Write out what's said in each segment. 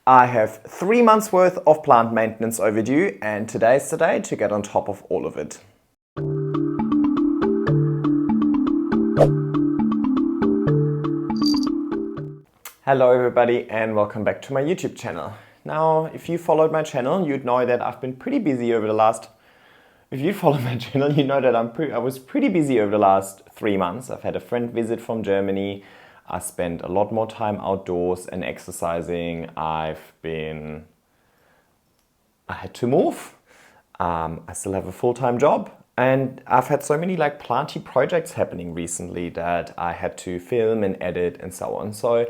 I have 3 months worth of plant maintenance overdue, and today's the day to get on top of all of it. Hello everybody and welcome back to my YouTube channel. Now, if you followed my channel, you'd know that I've been pretty busy over the last... If you follow my channel, you know that I was pretty busy over the last 3 months. I've had a friend visit from Germany. I spent a lot more time outdoors and exercising. I had to move. I still have a full-time job. And I've had so many planty projects happening recently that I had to film and edit and so on. So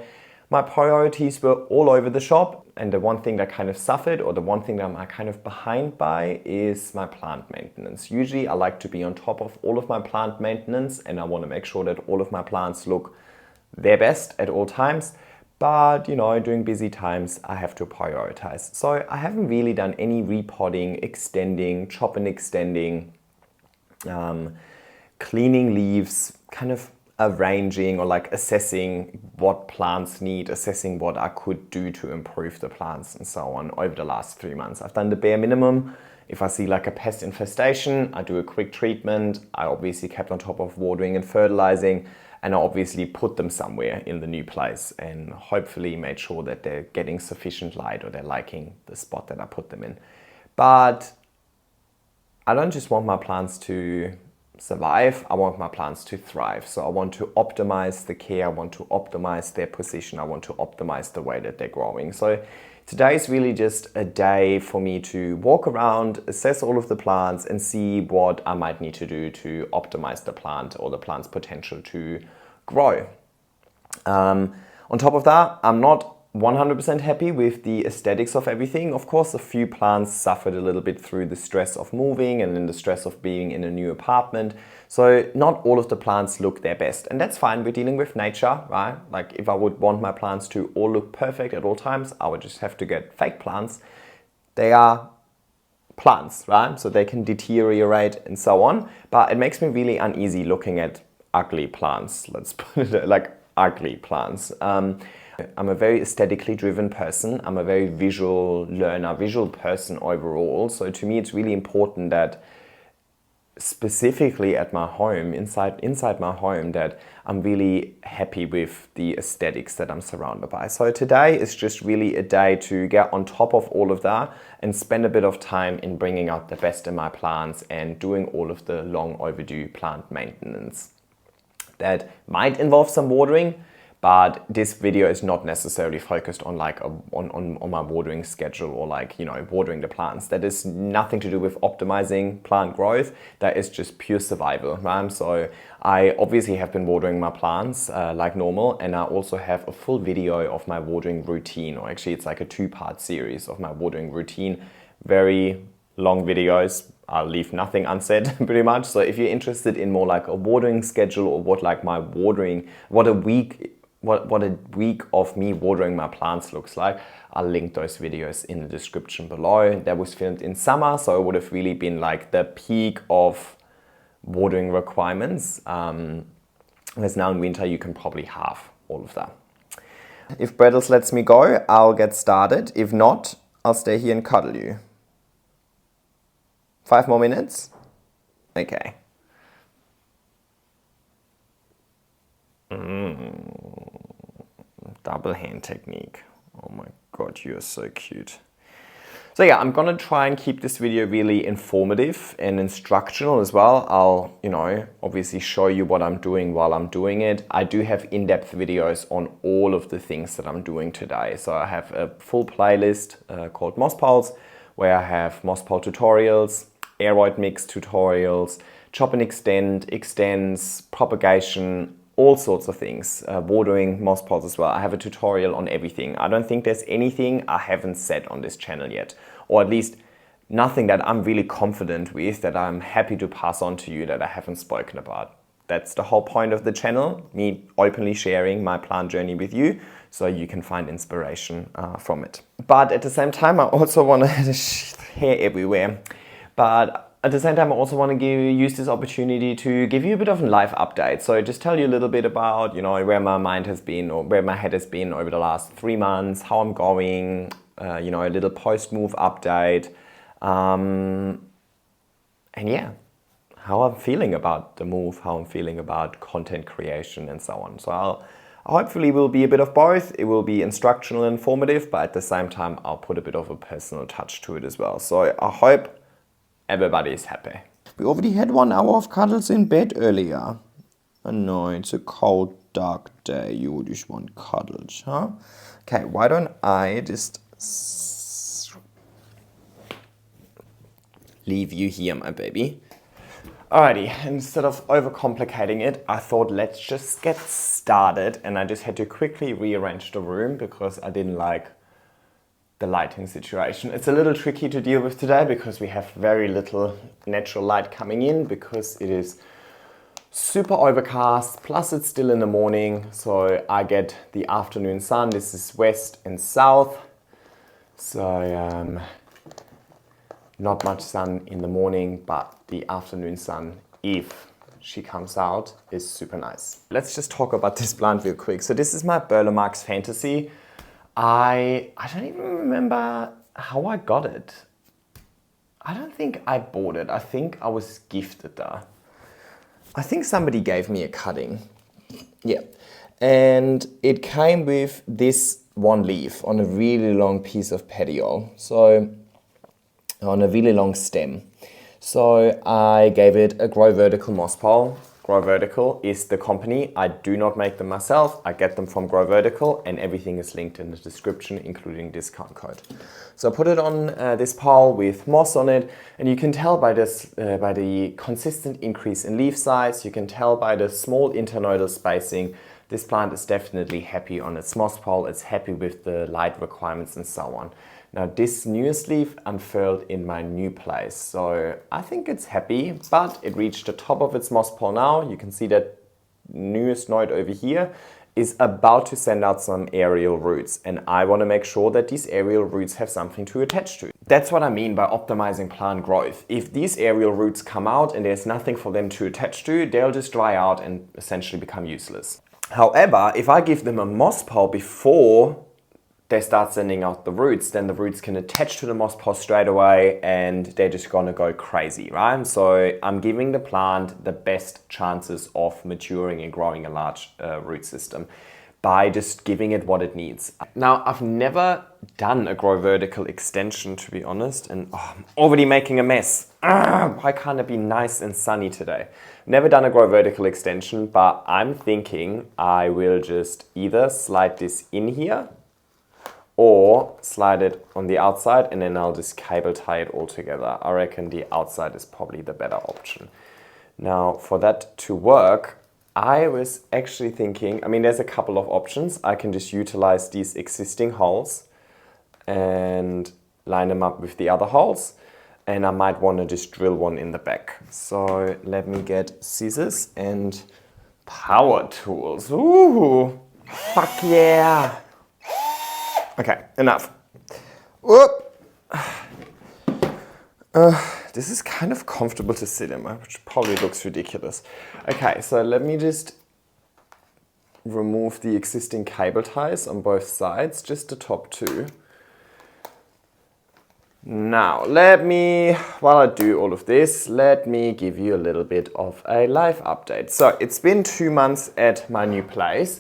my priorities were all over the shop, and the one thing that kind of suffered, or the one thing that I'm kind of behind by, is my plant maintenance. Usually I like to be on top of all of my plant maintenance, and I want to make sure that all of my plants look their best at all times. But you know, during busy times I have to prioritize. So I haven't really done any repotting, extending, chop and extending, cleaning leaves, kind of arranging or assessing what plants need, assessing what I could do to improve the plants and so on over the last 3 months. I've done the bare minimum. If I see a pest infestation, I do a quick treatment. I obviously kept on top of watering and fertilizing, and I obviously put them somewhere in the new place and hopefully made sure that they're getting sufficient light or they're liking the spot that I put them in. But I don't just want my plants to survive, I want my plants to thrive. So I want to optimize the care, I want to optimize their position, I want to optimize the way that they're growing. So today is really just a day for me to walk around, assess all of the plants and see what I might need to do to optimize the plant or the plant's potential to grow. On top of that, I'm not 100% happy with the aesthetics of everything. Of course, a few plants suffered a little bit through the stress of moving and then the stress of being in a new apartment. So not all of the plants look their best, and that's fine. We're dealing with nature, right? If I would want my plants to all look perfect at all times, I would just have to get fake plants. They are plants, right? So they can deteriorate and so on. But it makes me really uneasy looking at ugly plants. Let's put it ugly plants. I'm a very aesthetically driven person. I'm a very visual learner, visual person overall. So to me, it's really important that specifically at my home, inside my home, that I'm really happy with the aesthetics that I'm surrounded by. So today is just really a day to get on top of all of that and spend a bit of time in bringing out the best in my plants and doing all of the long overdue plant maintenance. That might involve some watering, but this video is not necessarily focused on on my watering schedule or watering the plants. That is nothing to do with optimizing plant growth. That is just pure survival, right? So I obviously have been watering my plants like normal, and I also have a full video of my watering routine, or actually it's like a 2-part series of my watering routine. Very long videos. I'll leave nothing unsaid pretty much. So if you're interested in more a watering schedule or what a week of me watering my plants looks like, I'll link those videos in the description below. That was filmed in summer, so it would have really been the peak of watering requirements. Whereas now in winter you can probably halve all of that. If Brettles lets me go, I'll get started. If not, I'll stay here and cuddle you. 5 more minutes? Okay. Double hand technique. Oh my god, you're so cute. So yeah, I'm gonna try and keep this video really informative and instructional as well. I'll, obviously show you what I'm doing while I'm doing it. I do have in-depth videos on all of the things that I'm doing today. So I have a full playlist called Moss Pulse, where I have moss pole tutorials, aeroid mix tutorials, chop and extend, extends, propagation, all sorts of things, watering moss pots as well. I have a tutorial on everything. I don't think there's anything I haven't said on this channel yet, or at least nothing that I'm really confident with that I'm happy to pass on to you that I haven't spoken about. That's the whole point of the channel, me openly sharing my plant journey with you so you can find inspiration from it. But at the same time, I also want to hair everywhere. But at the same time, I also want to use this opportunity to give you a bit of a life update. So just tell you a little bit about, where my mind has been or where my head has been over the last 3 months, how I'm going, a little post-move update. And yeah, how I'm feeling about the move, how I'm feeling about content creation and so on. So I hopefully will be a bit of both. It will be instructional and informative, but at the same time, I'll put a bit of a personal touch to it as well. So I hope everybody is happy. We already had 1 hour of cuddles in bed earlier. I know, it's a cold, dark day. You just want cuddles, huh? Okay, why don't I just leave you here, my baby. Alrighty, instead of overcomplicating it, I thought let's just get started, and I just had to quickly rearrange the room because I didn't like the lighting situation. It's a little tricky to deal with today because we have very little natural light coming in because it is super overcast, plus it's still in the morning, so I get the afternoon sun. This is west and south, so not much sun in the morning, but the afternoon sun, if she comes out, is super nice. Let's just talk about this plant real quick. So this is my Burle Marx Fantasy. I don't even remember how I got it. I don't think I bought it. I think I was gifted that. I think somebody gave me a cutting. Yeah. And it came with this one leaf on a really long piece of petiole. So on a really long stem. So I gave it a Grow Vertical moss pole. Grow Vertical is the company. I do not make them myself. I get them from Grow Vertical, and everything is linked in the description, including discount code. So I put it on this pole with moss on it, and you can tell by this, by the consistent increase in leaf size. You can tell by the small internodal spacing. This plant is definitely happy on its moss pole. It's happy with the light requirements and so on. Now this newest leaf unfurled in my new place, so I think it's happy, but it reached the top of its moss pole now. You can see that newest node over here is about to send out some aerial roots, and I want to make sure that these aerial roots have something to attach to. That's what I mean by optimizing plant growth. If these aerial roots come out and there's nothing for them to attach to, they'll just dry out and essentially become useless. However, if I give them a moss pole before they start sending out the roots, then the roots can attach to the moss pole straight away and they're just gonna go crazy, right? So I'm giving the plant the best chances of maturing and growing a large root system by just giving it what it needs. Now, I've never done a Grow Vertical extension, to be honest, and I'm already making a mess. Why can't it be nice and sunny today? Never done a Grow Vertical extension, but I'm thinking I will just either slide this in here or slide it on the outside, and then I'll just cable tie it all together. I reckon the outside is probably the better option. Now, for that to work, I was actually thinking, I mean, there's a couple of options. I can just utilize these existing holes and line them up with the other holes, and I might want to just drill one in the back. So let me get scissors and power tools. Ooh, fuck yeah. Okay, enough. Whoop. This is kind of comfortable to sit in, which probably looks ridiculous. Okay, so let me just remove the existing cable ties on both sides, just the top two. Now, while I do all of this, let me give you a little bit of a life update. So it's been 2 months at my new place,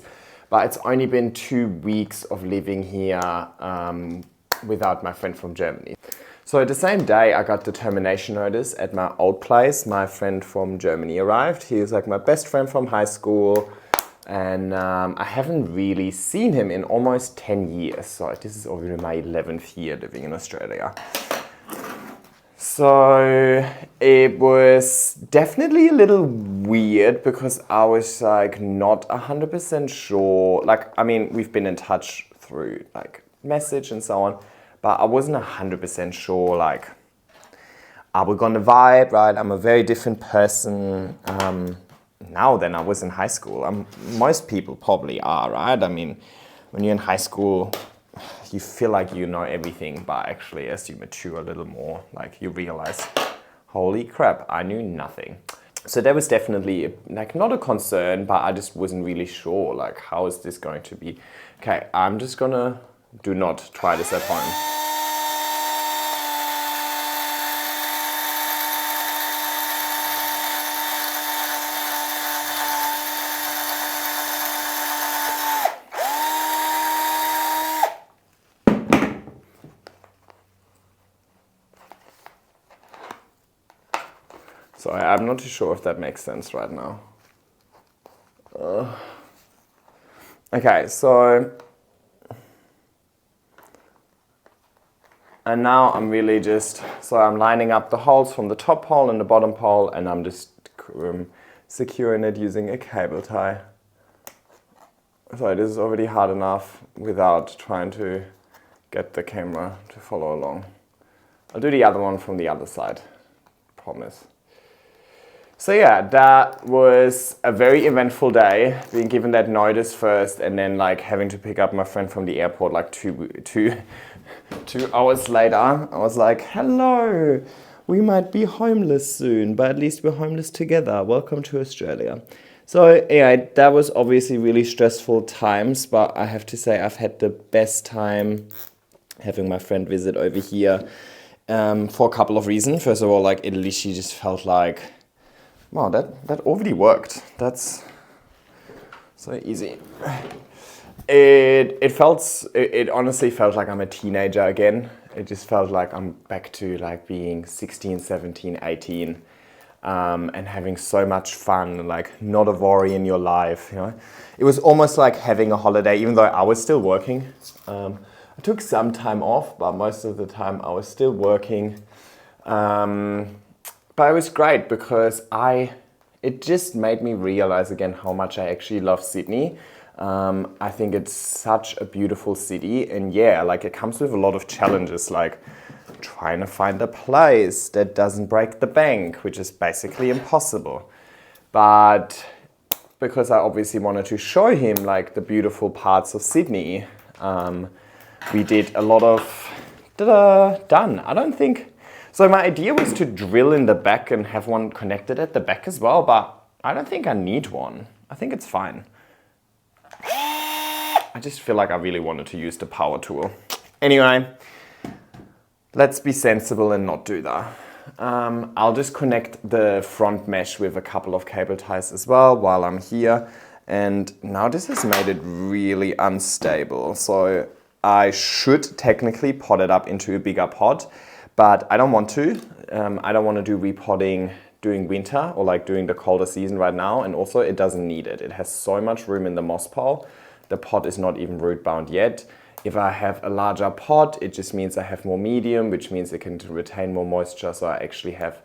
but it's only been 2 weeks of living here without my friend from Germany. So the same day I got the termination notice at my old place, my friend from Germany arrived. He was like my best friend from high school, and I haven't really seen him in almost 10 years. So this is already my 11th year living in Australia. So it was definitely a little weird because I was like not 100% sure. Like, I mean, we've been in touch through like message and so on, but I wasn't 100% sure, like, are we gonna vibe, right? I'm a very different person now than I was in high school. Most people probably are, right? I mean, when you're in high school, you feel like you know everything, but actually as you mature a little more, like you realize, Holy crap, I knew nothing. So that was definitely like not a concern, but I just wasn't really sure, like how is this going to be? Okay, I'm just gonna do not try this at home. Sorry, I'm not too sure if that makes sense right now. Okay, so, and now I'm really just, so I'm lining up the holes from the top pole and the bottom pole, and I'm just securing it using a cable tie. So this is already hard enough without trying to get the camera to follow along. I'll do the other one from the other side, promise. So yeah, that was a very eventful day, being given that notice first and then like having to pick up my friend from the airport like two hours later. I was like, hello, we might be homeless soon, but at least we're homeless together. Welcome to Australia. So yeah, that was obviously really stressful times, but I have to say I've had the best time having my friend visit over here for a couple of reasons. First of all, like it literally just felt like, wow, that already worked. That's so easy. It honestly felt like I'm a teenager again. It just felt like I'm back to like being 16, 17, 18 and having so much fun, like not a worry in your life, you know. It was almost like having a holiday, even though I was still working. I took some time off, but most of the time I was still working. But it was great because it just made me realize again how much I actually love Sydney. I think it's such a beautiful city, and yeah, like it comes with a lot of challenges, like trying to find a place that doesn't break the bank, which is basically impossible. But because I obviously wanted to show him like the beautiful parts of Sydney, we did a lot of done. I don't think. So my idea was to drill in the back and have one connected at the back as well, but I don't think I need one. I think it's fine. I just feel like I really wanted to use the power tool. Anyway, let's be sensible and not do that. I'll just connect the front mesh with a couple of cable ties as well while I'm here. And now this has made it really unstable. So I should technically pot it up into a bigger pot, but I don't want to. I don't want to do repotting during winter or like during the colder season right now. And also it doesn't need it. It has so much room in the moss pole. The pot is not even root bound yet. If I have a larger pot, it just means I have more medium, which means it can retain more moisture. So I actually have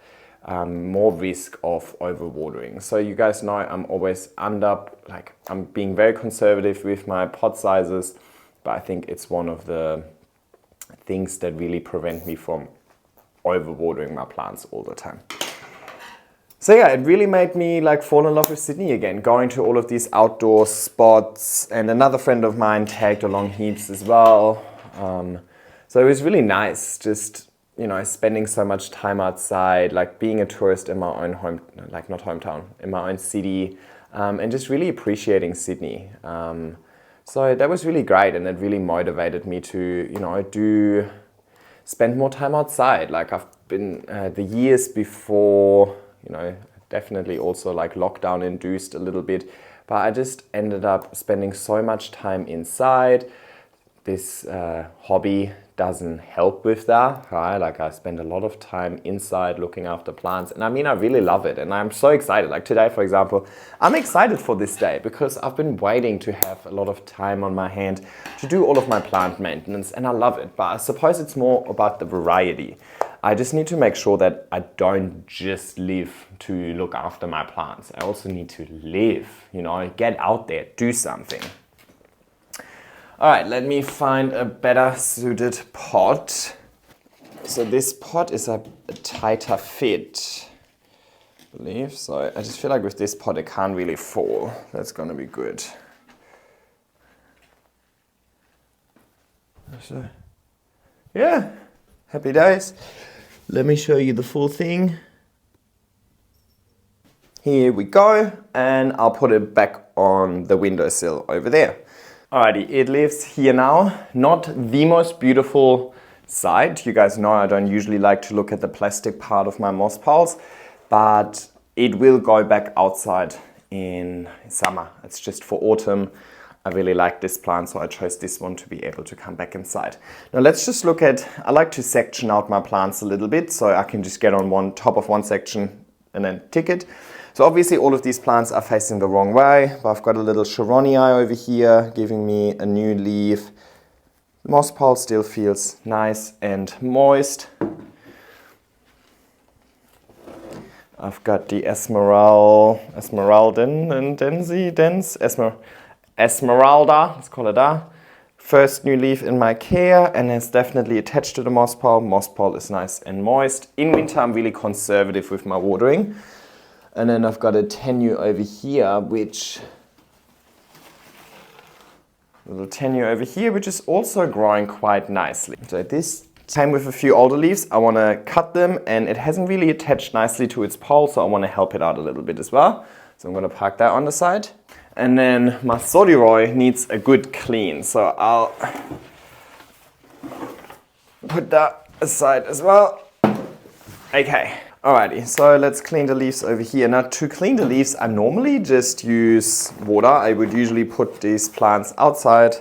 more risk of overwatering. So you guys know I'm always I'm being very conservative with my pot sizes, but I think it's one of the things that really prevent me from overwatering my plants all the time. So yeah, it really made me like fall in love with Sydney again, going to all of these outdoor spots, and another friend of mine tagged along heaps as well. So it was really nice just, you know, spending so much time outside, like being a tourist in my own home, like not hometown, in my own city, and just really appreciating Sydney. So that was really great, and it really motivated me to, you know, spend more time outside. Like I've been the years before, you know, definitely also like lockdown induced a little bit, but I just ended up spending so much time inside. This hobby doesn't help with that, right? Like I spend a lot of time inside looking after plants, and I mean, I really love it, and I'm so excited. Like today, for example, I'm excited for this day because I've been waiting to have a lot of time on my hand to do all of my plant maintenance, and I love it. But I suppose it's more about the variety. I just need to make sure that I don't just live to look after my plants. I also need to live, you know, get out there, do something. All right, let me find a better suited pot. So this pot is a tighter fit, I believe. So I just feel like with this pot, it can't really fall. That's gonna be good. So, yeah, happy days. Let me show you the full thing. Here we go, and I'll put it back on the windowsill over there. Alrighty, it lives here now. Not the most beautiful side. You guys know I don't usually like to look at the plastic part of my moss piles, but it will go back outside in summer. It's just for autumn. I really like this plant, so I chose this one to be able to come back inside. Now let's just look at, I like to section out my plants a little bit so I can just get on top of one section and then tick it. So obviously all of these plants are facing the wrong way, but I've got a little Sharonii over here giving me a new leaf. The moss pile still feels nice and moist. I've got the Esmeralda, let's call it that. First new leaf in my care, and it's definitely attached to the moss pile. Moss pile is nice and moist. In winter I'm really conservative with my watering. And then I've got a tenure over here, which is also growing quite nicely. So this came with a few older leaves. I want to cut them, and it hasn't really attached nicely to its pole, so I want to help it out a little bit as well. So I'm going to park that on the side. And then my Sordiroy needs a good clean, so I'll put that aside as well. Okay. Alrighty, so let's clean the leaves over here. Now to clean the leaves, I normally just use water. I would usually put these plants outside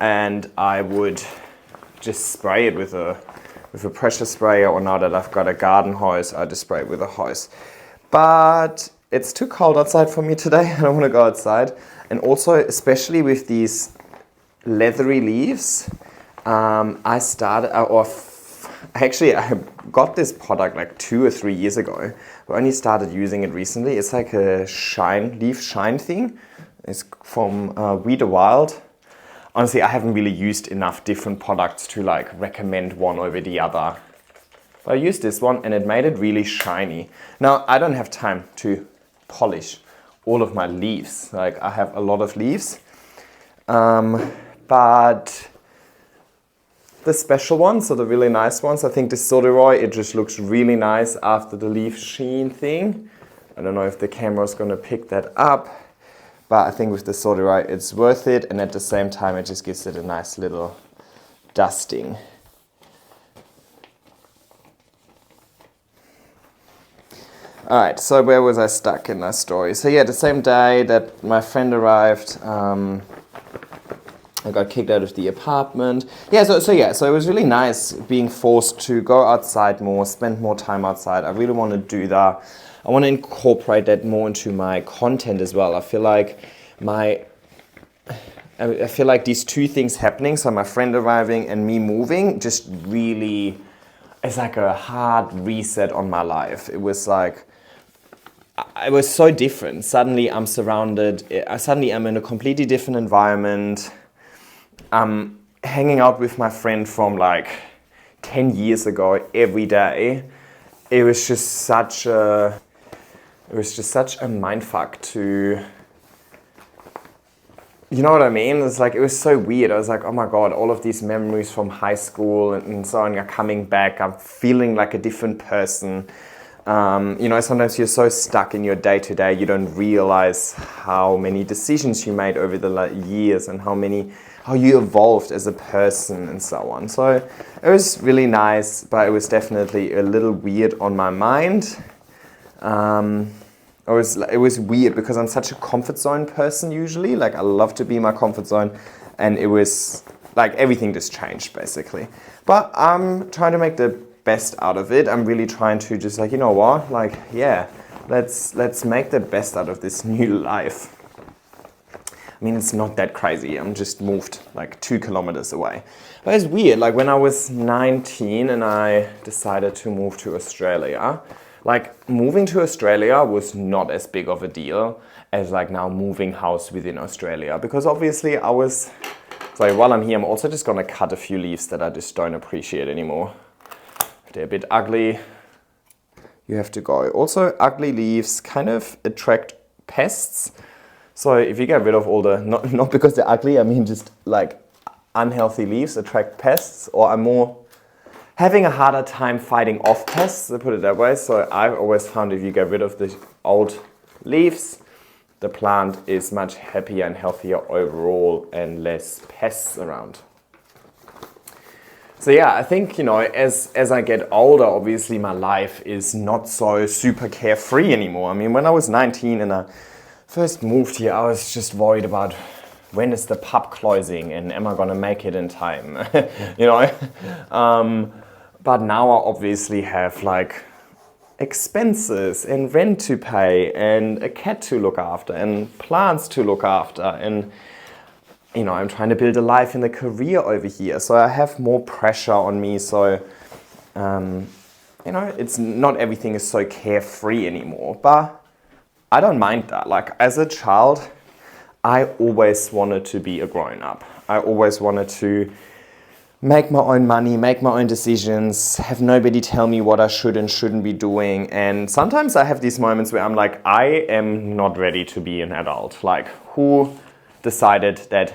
and I would just spray it with a pressure sprayer, or now that I've got a garden hose, I just spray it with a hose. But it's too cold outside for me today. I don't want to go outside. And also, especially with these leathery leaves, I got this product like 2 or 3 years ago. I only started using it recently. It's like a leaf shine thing. It's from We the Wild. Honestly, I haven't really used enough different products to like recommend one over the other. But I used this one and it made it really shiny. Now, I don't have time to polish all of my leaves. Like, I have a lot of leaves. But the special ones, so the really nice ones, I think the Sordiroy, it just looks really nice after the leaf sheen thing. I don't know if the camera is going to pick that up, but I think with the Sordiroy it's worth it, and at the same time it just gives it a nice little dusting. Alright, so where was I stuck in that story? So yeah, the same day that my friend arrived, I got kicked out of the apartment. So it was really nice being forced to go outside more, spend more time outside. I really want to do that. I want to incorporate that more into my content as well. I feel like these two things happening, so my friend arriving and me moving, just really, it's like a hard reset on my life. It was like, it was so different. Suddenly I'm in a completely different environment. I'm hanging out with my friend from like 10 years ago every day. It was just such a mindfuck to, you know what I mean? It's like, it was so weird. I was like, oh my God, all of these memories from high school and so on are coming back. I'm feeling like a different person. Sometimes you're so stuck in your day-to-day, you don't realize how many decisions you made over the years and how you evolved as a person and so on. So it was really nice, but it was definitely a little weird on my mind. It was weird because I'm such a comfort zone person usually. Like, I love to be in my comfort zone, and it was like everything just changed basically. But I'm trying to make the best out of it. I'm really trying to just like, you know what? Like, yeah, let's make the best out of this new life. I mean, it's not that crazy. I'm just moved like 2 kilometers away. But it's weird. Like, when I was 19 and I decided to move to Australia, like, moving to Australia was not as big of a deal as like now moving house within Australia. Because obviously while I'm here, I'm also just gonna cut a few leaves that I just don't appreciate anymore. If they're a bit ugly, you have to go. Also, ugly leaves kind of attract pests. So if you get rid of all the, not because they're ugly, I mean just like unhealthy leaves attract pests, or are more having a harder time fighting off pests, to put it that way. So I've always found if you get rid of the old leaves, the plant is much happier and healthier overall and less pests around. So yeah, I think, you know, as I get older, obviously my life is not so super carefree anymore. I mean, when I was 19 and I first moved here, I was just worried about when is the pub closing and am I gonna make it in time, you know? But now I obviously have like expenses and rent to pay and a cat to look after and plants to look after, and you know, I'm trying to build a life and a career over here, so I have more pressure on me. So you know, it's not everything is so carefree anymore, but I don't mind that. Like as a child, I always wanted to be a grown-up. I always wanted to make my own money, make my own decisions, have nobody tell me what I should and shouldn't be doing. And sometimes I have these moments where I'm like, I am not ready to be an adult. Like, who decided that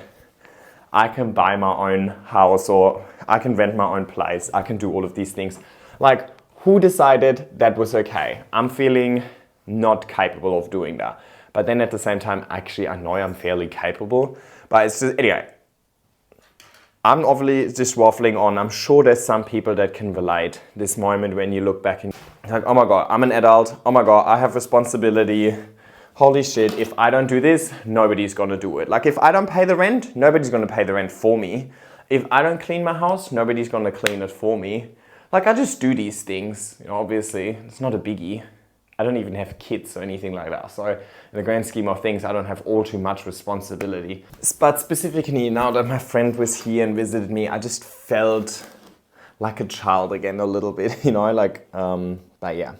I can buy my own house or I can rent my own place, I can do all of these things? Like, who decided that was okay? I'm feeling not capable of doing that. But then at the same time, actually, I know I'm fairly capable. But it's just, anyway, I'm obviously just waffling on. I'm sure there's some people that can relate this moment when you look back and like, oh my God, I'm an adult. Oh my God, I have responsibility. Holy shit, if I don't do this, nobody's gonna do it. Like if I don't pay the rent, nobody's gonna pay the rent for me. If I don't clean my house, nobody's gonna clean it for me. Like I just do these things, you know, obviously, it's not a biggie. I don't even have kids or anything like that. So in the grand scheme of things, I don't have all too much responsibility. But specifically now that my friend was here and visited me, I just felt like a child again a little bit, you know, like, but yeah.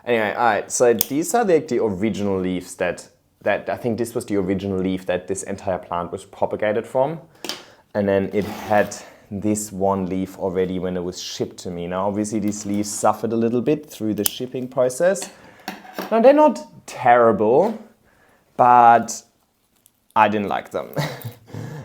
Anyway, all right, so these are the original leaves that I think this was the original leaf that this entire plant was propagated from. And then it had this one leaf already when it was shipped to me. Now, obviously these leaves suffered a little bit through the shipping process. Now, they're not terrible, but I didn't like them.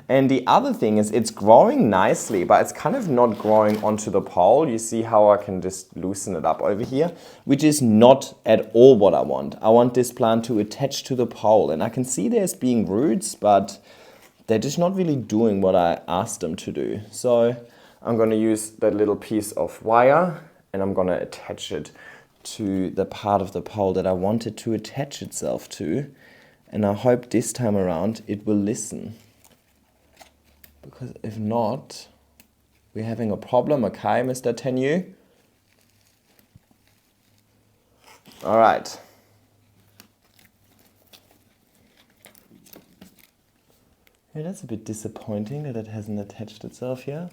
And the other thing is it's growing nicely, but it's kind of not growing onto the pole. You see how I can just loosen it up over here, which is not at all what I want. I want this plant to attach to the pole, and I can see there's being roots, but they're just not really doing what I asked them to do. So I'm going to use that little piece of wire and I'm going to attach it to the part of the pole that I want it to attach itself to. And I hope this time around it will listen. Because if not, we're having a problem, okay, Mr. Tenyu? All right. Yeah, that's a bit disappointing that it hasn't attached itself here,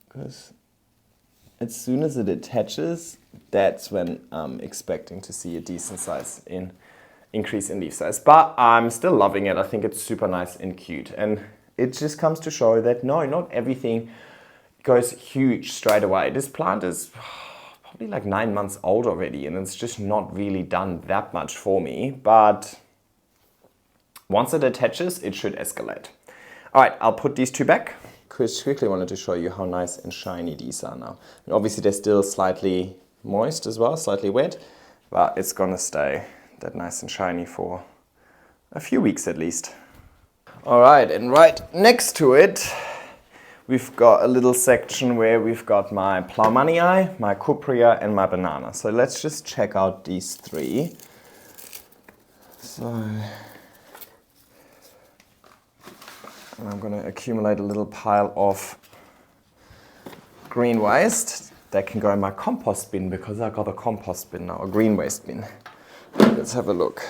because as soon as it attaches, that's when I'm expecting to see a decent size increase in leaf size. But I'm still loving it. I think it's super nice and cute, and it just comes to show that no, not everything goes huge straight away. This plant is probably like 9 months old already, and it's just not really done that much for me, but once it attaches, it should escalate. All right, I'll put these two back. Quickly wanted to show you how nice and shiny these are now. And obviously they're still slightly moist as well, slightly wet, but it's gonna stay that nice and shiny for a few weeks at least. All right, and right next to it, we've got a little section where we've got my Plowmonii, my Cupria, and my banana. So let's just check out these three. So, and I'm going to accumulate a little pile of green waste that can go in my compost bin, because I got a compost bin now, a green waste bin. Let's have a look.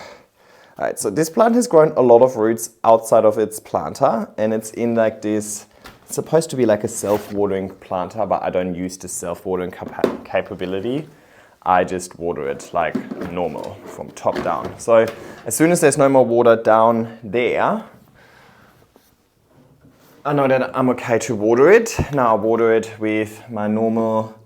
All right, so this plant has grown a lot of roots outside of its planter, and it's in like this, it's supposed to be like a self-watering planter, but I don't use the self-watering capability. I just water it like normal from top down. So as soon as there's no more water down there, I know that I'm okay to water it. Now I water it with my normal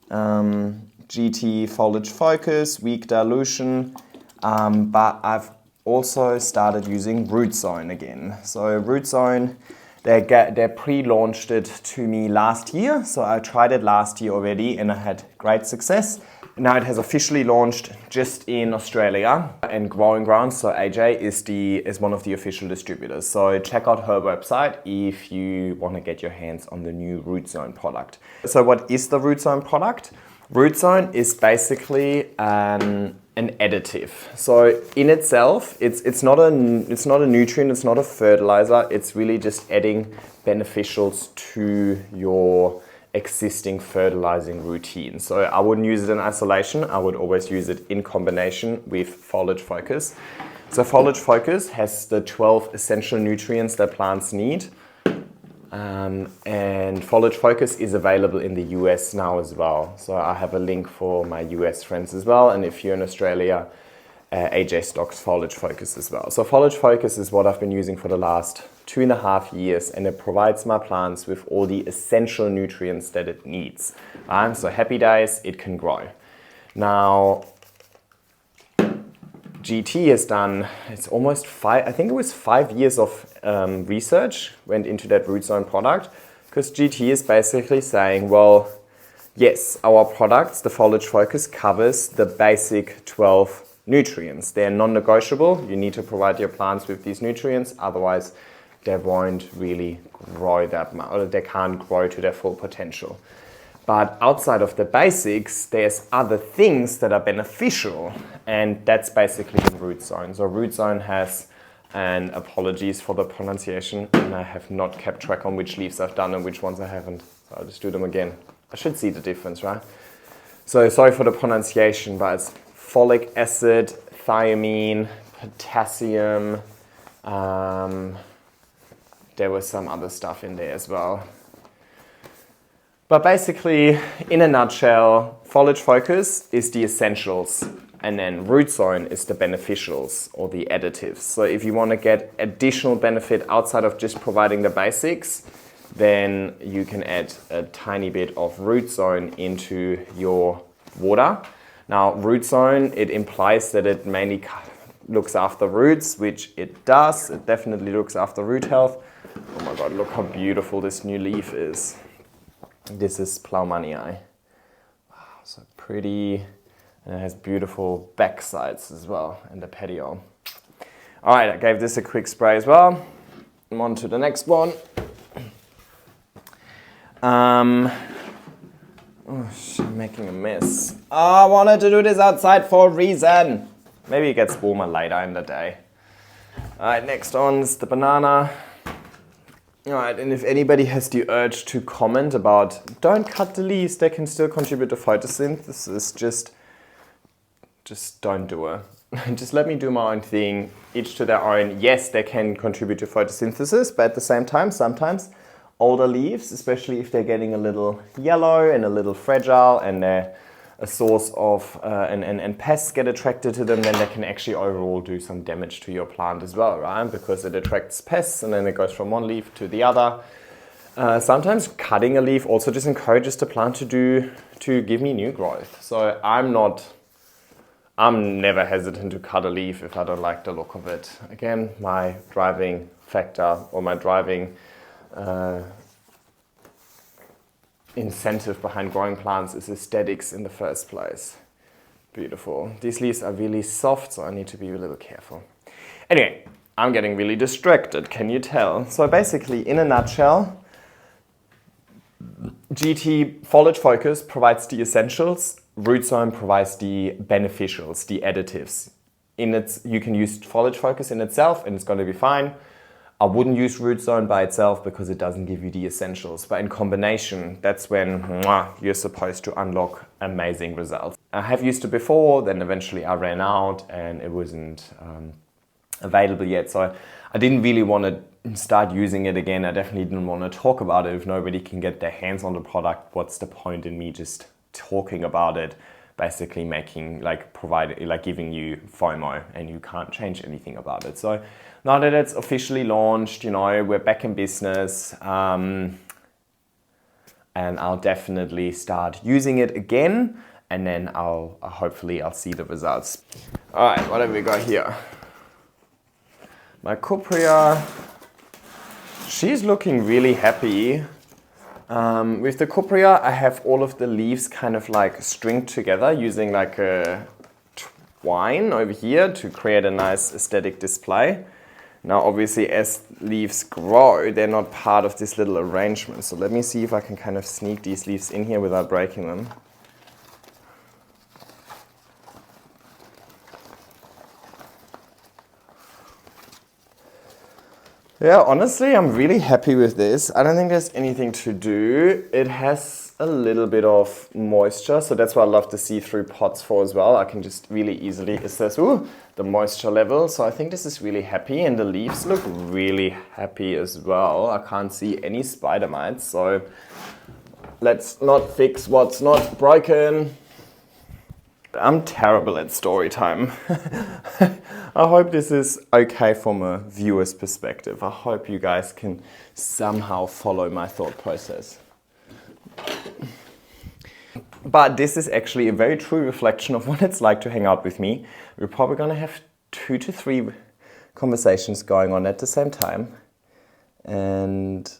GT Foliage Focus, weak dilution, but I've also started using Root Zone again. So Root Zone, they pre-launched it to me last year. So I tried it last year already and I had great success. Now it has officially launched just in Australia and Growing Grounds. So AJ is one of the official distributors. So check out her website if you want to get your hands on the new Root Zone product. So what is the Root Zone product? Root Zone is basically an additive. So in itself, it's not a nutrient, it's not a fertilizer. It's really just adding beneficials to your existing fertilizing routine. So I wouldn't use it in isolation. I would always use it in combination with Foliage Focus. So Foliage Focus has the 12 essential nutrients that plants need. And Foliage Focus is available in the US now as well. So I have a link for my US friends as well. And if you're in Australia, AJ stocks Foliage Focus as well. So Foliage Focus is what I've been using for the last 2.5 years, and it provides my plants with all the essential nutrients that it needs. So happy days, it can grow. Now, GT has done, it's almost I think it was 5 years of research went into that Root Zone product, because GT is basically saying, well, yes, our products, the Foliage Focus, covers the basic 12 nutrients. They're non-negotiable. You need to provide your plants with these nutrients, otherwise they won't really grow that much, or they can't grow to their full potential. But outside of the basics, there's other things that are beneficial, and that's basically in Root Zone. So Root Zone has, and apologies for the pronunciation, and I have not kept track on which leaves I've done and which ones I haven't. So I'll just do them again. I should see the difference, right? So sorry for the pronunciation, but it's folic acid, thiamine, potassium, there was some other stuff in there as well. But basically, in a nutshell, Foliage Focus is the essentials, and then Root Zone is the beneficials or the additives. So if you want to get additional benefit outside of just providing the basics, then you can add a tiny bit of Root Zone into your water. Now, Root Zone, it implies that it mainly looks after roots, which it does. It definitely looks after root health. Oh my God, look how beautiful this new leaf is. This is Pleumanii. Wow, so pretty. And it has beautiful back sides as well, and the petiole. All right, I gave this a quick spray as well. I'm on to the next one. Oh, I'm making a mess. Oh, I wanted to do this outside for a reason. Maybe it gets warmer later in the day. All right, next on is the banana. All right, and if anybody has the urge to comment about, don't cut the leaves, they can still contribute to photosynthesis, just don't do it. Just let me do my own thing, each to their own. Yes, they can contribute to photosynthesis, but at the same time, sometimes older leaves, especially if they're getting a little yellow and a little fragile and they're a source of, and pests get attracted to them, then they can actually overall do some damage to your plant as well, right? Because it attracts pests and then it goes from one leaf to the other. Sometimes cutting a leaf also just encourages the plant to give me new growth. So I'm never hesitant to cut a leaf if I don't like the look of it. Again, my driving factor or my driving incentive behind growing plants is aesthetics in the first place. Beautiful. These leaves are really soft, so I need to be a little careful. Anyway, I'm getting really distracted, can you tell? So basically, in a nutshell, GT Foliage Focus provides the essentials, Root Zone provides the beneficials, the additives. You can use Foliage Focus in itself and it's going to be fine. I wouldn't use Root Zone by itself because it doesn't give you the essentials. But in combination, that's when you're supposed to unlock amazing results. I have used it before, then eventually I ran out and it wasn't available yet. So I didn't really want to start using it again. I definitely didn't want to talk about it. If nobody can get their hands on the product, what's the point in me just talking about it? Basically giving you FOMO and you can't change anything about it. So now that it's officially launched, we're back in business, and I'll definitely start using it again, and then hopefully I'll see the results. All right, what have we got here? My cupria, she's looking really happy. With the Courtyard, I have all of the leaves kind of like stringed together using like a twine over here to create a nice aesthetic display. Now obviously as leaves grow, they're not part of this little arrangement. So let me see if I can kind of sneak these leaves in here without breaking them. Yeah, honestly, I'm really happy with this. I don't think there's anything to do. It has a little bit of moisture, so that's what I love the see-through pots for as well. I can just really easily assess the moisture level. So I think this is really happy, and the leaves look really happy as well. I can't see any spider mites, so let's not fix what's not broken. I'm terrible at story time. I hope this is okay from a viewer's perspective. I hope you guys can somehow follow my thought process. But this is actually a very true reflection of what it's like to hang out with me. We're probably going to have 2 to 3 conversations going on at the same time. And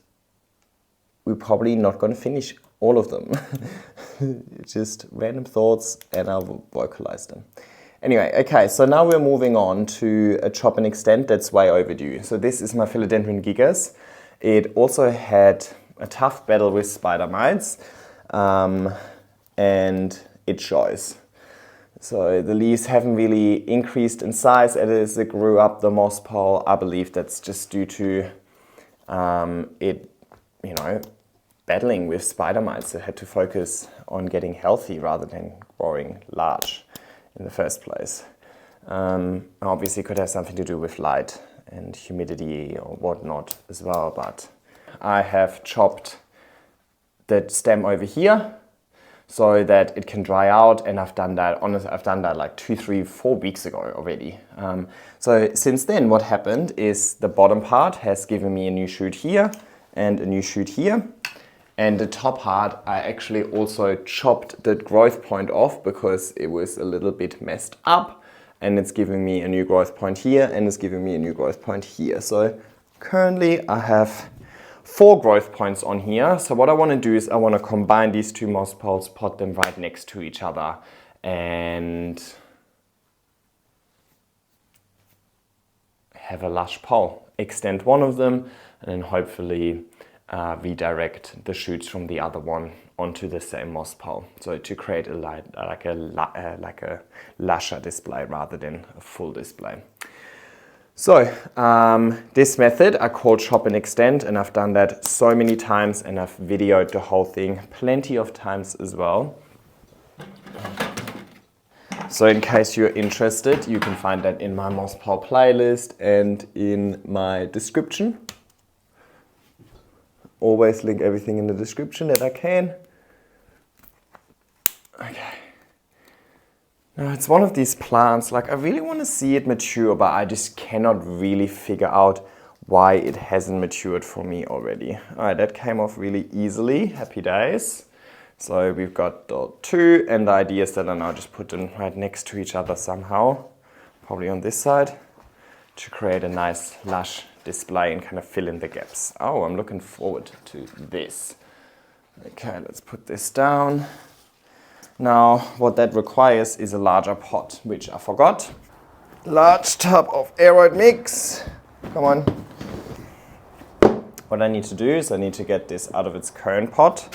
we're probably not going to finish all of them. Just random thoughts, and I'll vocalize them. Anyway, okay, so now we're moving on to a chop and extend that's way overdue. So this is my Philodendron gigas. It also had a tough battle with spider mites, and it shows. So the leaves haven't really increased in size as it grew up the moss pole. I believe that's just due to it, battling with spider mites. It had to focus on getting healthy rather than growing large in the first place. Obviously it could have something to do with light and humidity or whatnot as well, but I have chopped the stem over here so that it can dry out, and I've done that like 2, 3, 4 weeks ago already. So since then what happened is the bottom part has given me a new shoot here and a new shoot here. And the top part, I actually also chopped the growth point off because it was a little bit messed up, and it's giving me a new growth point here, and it's giving me a new growth point here. So currently I have 4 growth points on here. So what I want to do is I want to combine these 2 moss poles, pot them right next to each other, and have a lush pole. Extend one of them, and then hopefully redirect the shoots from the other one onto the same moss pole, so to create like a lusher display rather than a full display. So this method I call chop and extend, and I've done that so many times, and I've videoed the whole thing plenty of times as well. So in case you're interested, you can find that in my moss pole playlist and in my description. Always link everything in the description that I can. Okay. Now it's one of these plants, like I really want to see it mature, but I just cannot really figure out why it hasn't matured for me already. Alright, that came off really easily. Happy days. So we've got the 2, and the idea is that I now just put them right next to each other somehow, probably on this side, to create a nice lush display and kind of fill in the gaps. Oh, I'm looking forward to this. Okay, let's put this down. Now, what that requires is a larger pot, which I forgot. Large tub of aeroid mix. Come on. What I need to do is I need to get this out of its current pot.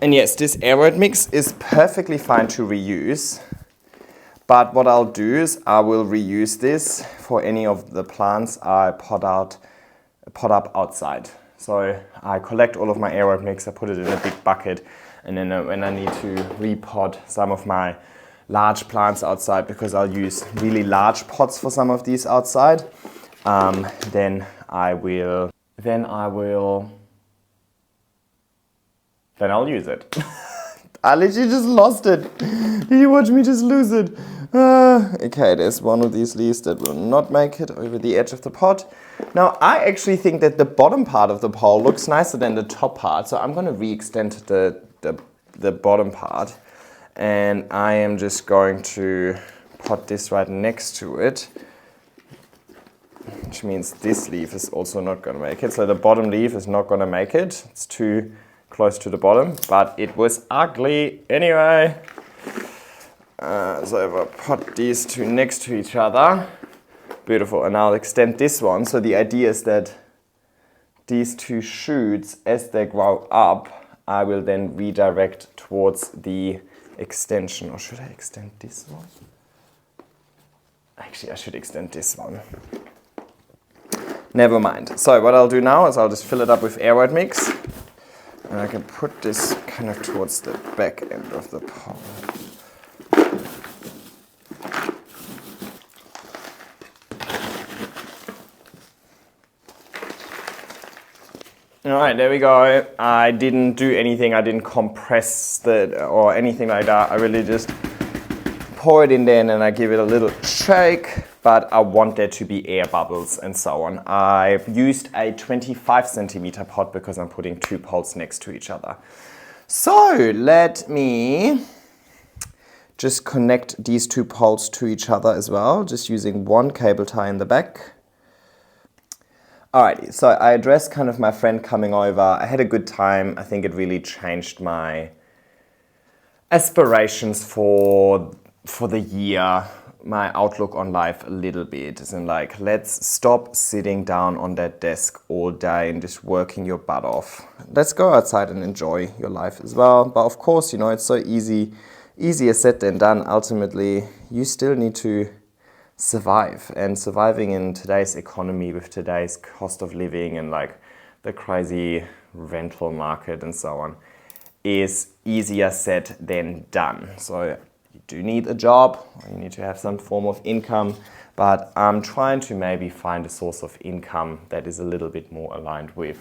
And yes, this aeroid mix is perfectly fine to reuse, but what I'll do is I will reuse this for any of the plants I pot up outside. So I collect all of my aeroid mix, I put it in a big bucket, and then when I need to repot some of my large plants outside, because I'll use really large pots for some of these outside, then I'll use it. I literally just lost it. Did you watch me just lose it? Okay, there's one of these leaves that will not make it over the edge of the pot. Now, I actually think that the bottom part of the pole looks nicer than the top part, so I'm going to re-extend the bottom part. And I am just going to pot this right next to it, which means this leaf is also not going to make it. So the bottom leaf is not going to make it. It's too close to the bottom, but it was ugly anyway. So if I pot these two next to each other, beautiful. And I'll extend this one. So the idea is that these two shoots, as they grow up, I will then redirect towards the extension. Or should I extend this one? Actually, I should extend this one. Never mind. So what I'll do now is I'll just fill it up with air mix, and I can put this kind of towards the back end of the pot. Alright, there we go. I didn't do anything, I didn't compress it or anything like that. I really just pour it in there and then I give it a little shake, but I want there to be air bubbles and so on. I've used a 25 centimeter pot because I'm putting two poles next to each other. So let me just connect these two poles to each other as well, just using one cable tie in the back. Alrighty, so I addressed kind of my friend coming over. I had a good time. I think it really changed my aspirations for the year, my outlook on life a little bit. As in like, let's stop sitting down on that desk all day and just working your butt off. Let's go outside and enjoy your life as well. But of course, you know, it's so easier said than done. Ultimately, you still need to survive, and surviving in today's economy with today's cost of living and like the crazy rental market and so on is easier said than done. So you do need a job, you need to have some form of income, but I'm trying to maybe find a source of income that is a little bit more aligned with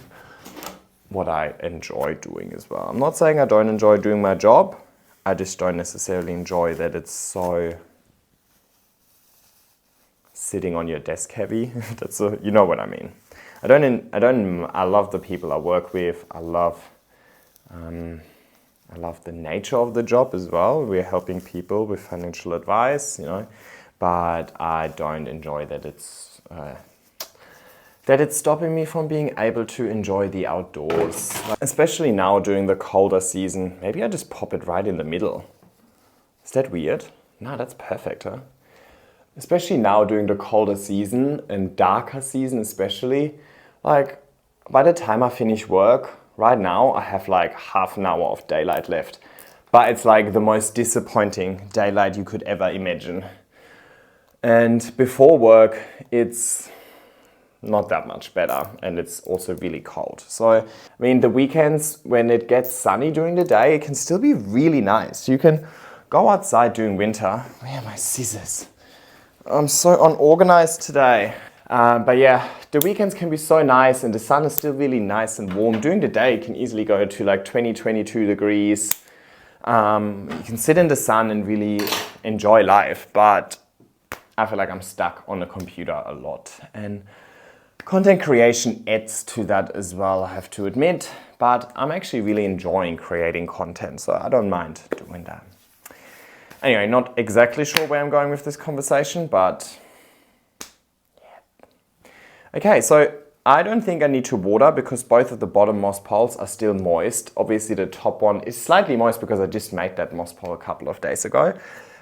what I enjoy doing as well. I'm not saying I don't enjoy doing my job, I just don't necessarily enjoy that it's so sitting on your desk heavy. You know what I mean. I love the people I work with. I love the nature of the job as well. We're helping people with financial advice, you know, but I don't enjoy that it's stopping me from being able to enjoy the outdoors. Especially now during the colder season. Maybe I just pop it right in the middle. Is that weird? No, that's perfect, huh? Especially now during the colder season and darker season especially, like by the time I finish work, right now I have like half an hour of daylight left. But it's like the most disappointing daylight you could ever imagine. And before work, it's not that much better and it's also really cold. So, I mean, the weekends when it gets sunny during the day, it can still be really nice. You can go outside during winter. Where are my scissors? I'm so unorganized today. But yeah, the weekends can be so nice and the sun is still really nice and warm. During the day, it can easily go to like 20, 22 degrees. You can sit in the sun and really enjoy life, but I feel like I'm stuck on the computer a lot. And content creation adds to that as well, I have to admit. But I'm actually really enjoying creating content, so I don't mind doing that. Anyway, not exactly sure where I'm going with this conversation, but yeah. Okay, so I don't think I need to water because both of the bottom moss poles are still moist. Obviously the top one is slightly moist because I just made that moss pole a couple of days ago.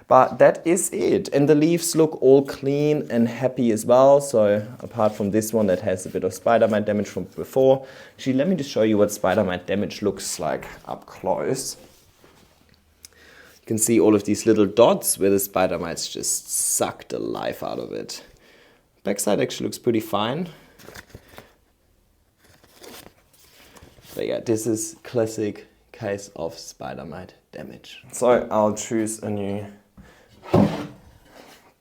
But that is it. And the leaves look all clean and happy as well. So apart from this one that has a bit of spider mite damage from before. Actually, let me just show you what spider mite damage looks like up close. You can see all of these little dots where the spider mites just suck the life out of it. Backside actually looks pretty fine. But yeah, this is classic case of spider mite damage. So I'll choose a new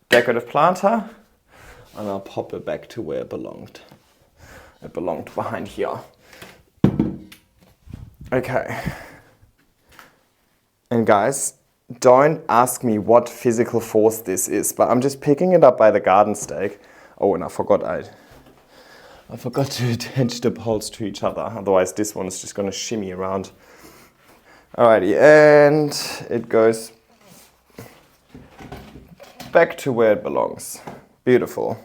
decorative planter and I'll pop it back to where it belonged. It belonged behind here. Okay. And guys, don't ask me what physical force this is, but I'm just picking it up by the garden stake. Oh, and I forgot to attach the poles to each other. Otherwise, this one is just going to shimmy around. Alrighty, and it goes back to where it belongs. Beautiful.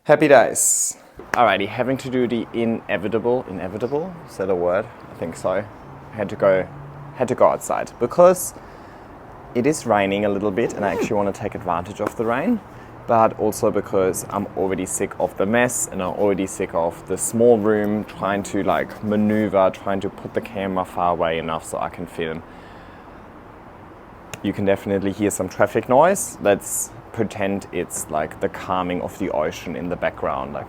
Happy days. Alrighty, having to do the inevitable. Inevitable? Is that a word? I think so. I had to go outside because it is raining a little bit and I actually want to take advantage of the rain, but also because I'm already sick of the mess and I'm already sick of the small room, trying to like maneuver, trying to put the camera far away enough so I can film. You can definitely hear some traffic noise. Let's pretend it's like the calming of the ocean in the background. Like,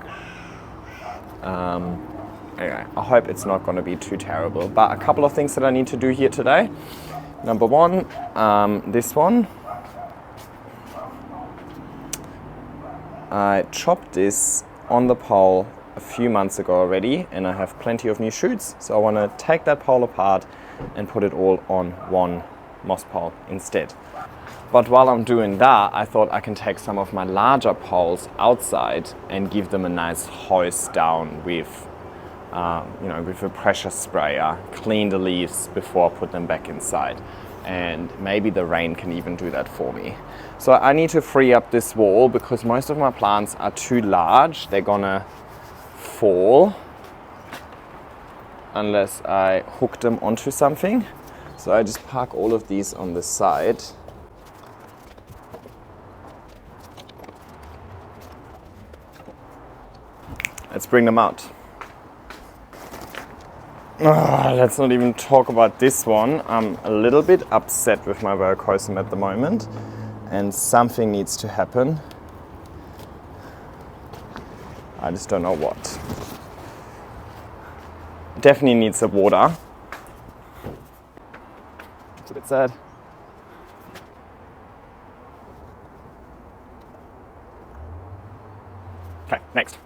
anyway, I hope it's not going to be too terrible. But a couple of things that I need to do here today. Number one, this one. I chopped this on the pole a few months ago already, and I have plenty of new shoots. So I want to take that pole apart and put it all on one moss pole instead. But while I'm doing that, I thought I can take some of my larger poles outside and give them a nice hose down with, with a pressure sprayer, clean the leaves before I put them back inside. And maybe the rain can even do that for me. So I need to free up this wall because most of my plants are too large. They're gonna fall unless I hook them onto something. So I just park all of these on the side. Let's bring them out. Let's not even talk about this one. I'm a little bit upset with my verticosum at the moment, and something needs to happen. I just don't know what. Definitely needs some water. It's a bit sad. Okay, next.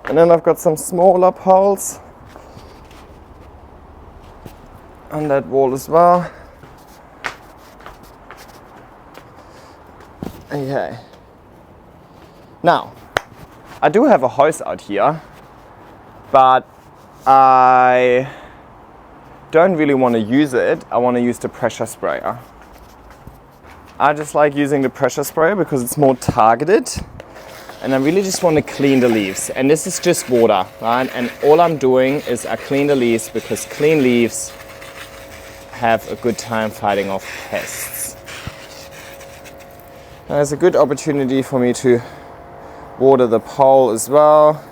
And then I've got some smaller poles on that wall as well. Okay. Now, I do have a hose out here, but I don't really want to use it. I want to use the pressure sprayer. I just like using the pressure sprayer because it's more targeted. And I really just want to clean the leaves. And this is just water, right? And all I'm doing is I clean the leaves because clean leaves have a good time fighting off pests. And there's a good opportunity for me to water the pole as well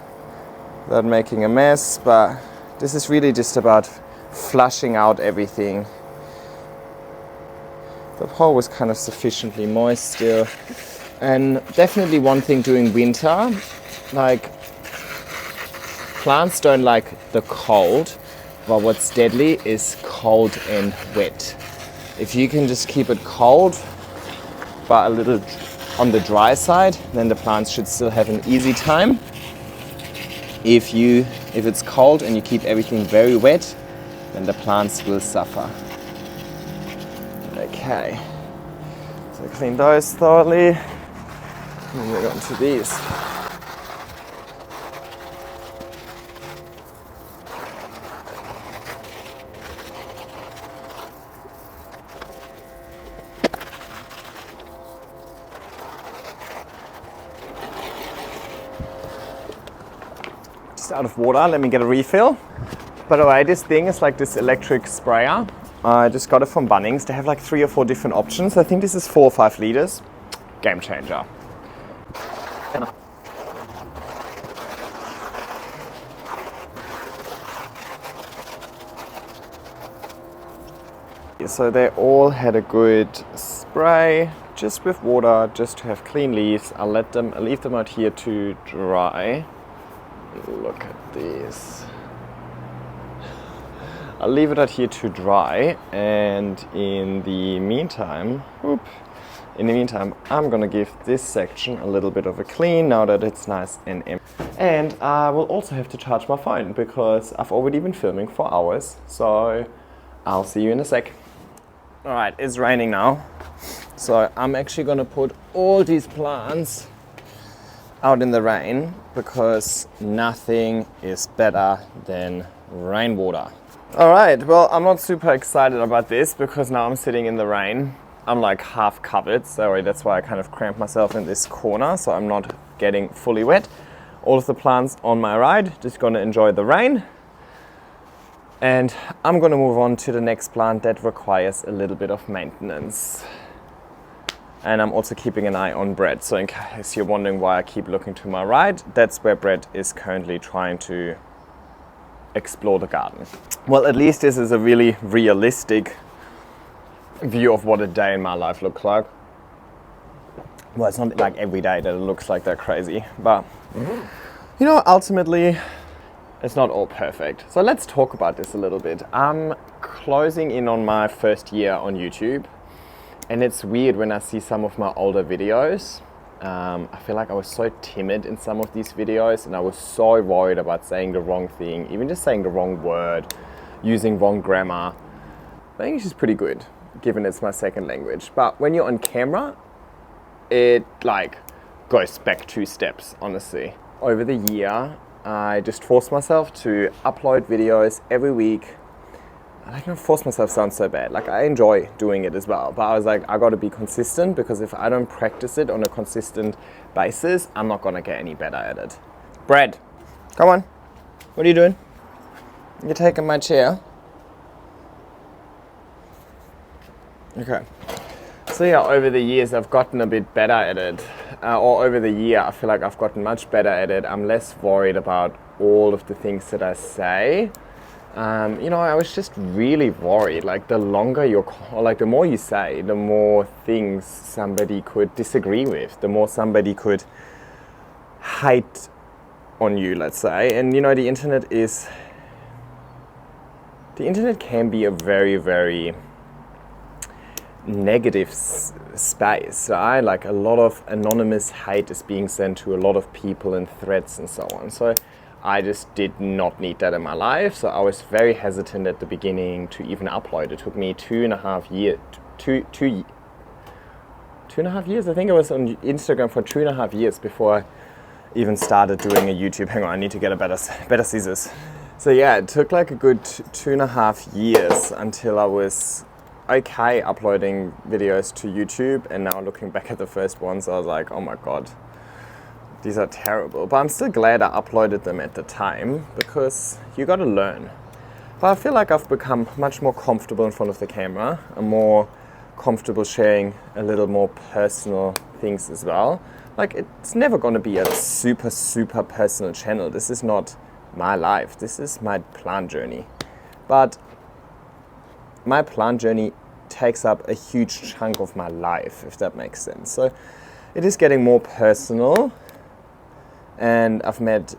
without making a mess, but this is really just about flushing out everything. The pole was kind of sufficiently moist still. And definitely one thing during winter, like plants don't like the cold, but what's deadly is cold and wet. If you can just keep it cold, but a little on the dry side, then the plants should still have an easy time. If it's cold and you keep everything very wet, then the plants will suffer. Okay, so clean those thoroughly. And move on to these. Just out of water, let me get a refill. By the way, this thing is like this electric sprayer. I just got it from Bunnings. They have like 3 or 4 different options. I think this is 4 or 5 liters. Game changer. So they all had a good spray, just with water, just to have clean leaves. I'll leave them out here to dry. Look at this. I'll leave it out here to dry, and in the meantime, I'm gonna give this section a little bit of a clean now that it's nice and empty. And I will also have to charge my phone because I've already been filming for hours. So I'll see you in a sec. All right, it's raining now. So I'm actually gonna put all these plants out in the rain because nothing is better than rainwater. All right, well, I'm not super excited about this because now I'm sitting in the rain. I'm like half covered, sorry, that's why I kind of cramped myself in this corner so I'm not getting fully wet. All of the plants on my right, just gonna enjoy the rain. And I'm gonna move on to the next plant that requires a little bit of maintenance. And I'm also keeping an eye on Brett. So in case you're wondering why I keep looking to my right, that's where Brett is currently trying to explore the garden. Well, at least this is a really realistic view of what a day in my life looks like. Well, it's not like every day that it looks like that crazy, but you know, ultimately, it's not all perfect. So let's talk about this a little bit. I'm closing in on my first year on YouTube. And it's weird when I see some of my older videos. I feel like I was so timid in some of these videos and I was so worried about saying the wrong thing, even just saying the wrong word, using wrong grammar. My English is pretty good, given it's my second language. But when you're on camera, it like goes back 2 steps, honestly. Over the year, I just forced myself to upload videos every week. I don't force myself sounds so bad. Like I enjoy doing it as well, but I was like, I got to be consistent because if I don't practice it on a consistent basis, I'm not gonna get any better at it. Brad, come on. What are you doing? You're taking my chair. Okay. So yeah, over the years I've gotten a bit better at it. Or over the year, I feel like I've gotten much better at it. I'm less worried about all of the things that I say. You know, I was just really worried, like the longer the more you say, the more things somebody could disagree with, the more somebody could hate on you, let's say. And you know, the internet can be a very, very negative space, right? Like a lot of anonymous hate is being sent to a lot of people in threads and so on. So I just did not need that in my life, so I was very hesitant at the beginning to even upload. It took me 2.5 years, 2.5 years? I think I was on Instagram for 2.5 years before I even started doing a YouTube. Hang on, I need to get a better scissors. So yeah, it took like a good 2.5 years until I was okay uploading videos to YouTube, and now looking back at the first ones, I was like, oh my god. These are terrible, but I'm still glad I uploaded them at the time because you got to learn. But I feel like I've become much more comfortable in front of the camera. I'm more comfortable sharing a little more personal things as well. Like it's never going to be a super, super personal channel. This is not my life. This is my plant journey. But my plant journey takes up a huge chunk of my life, if that makes sense. So it is getting more personal. And I've met,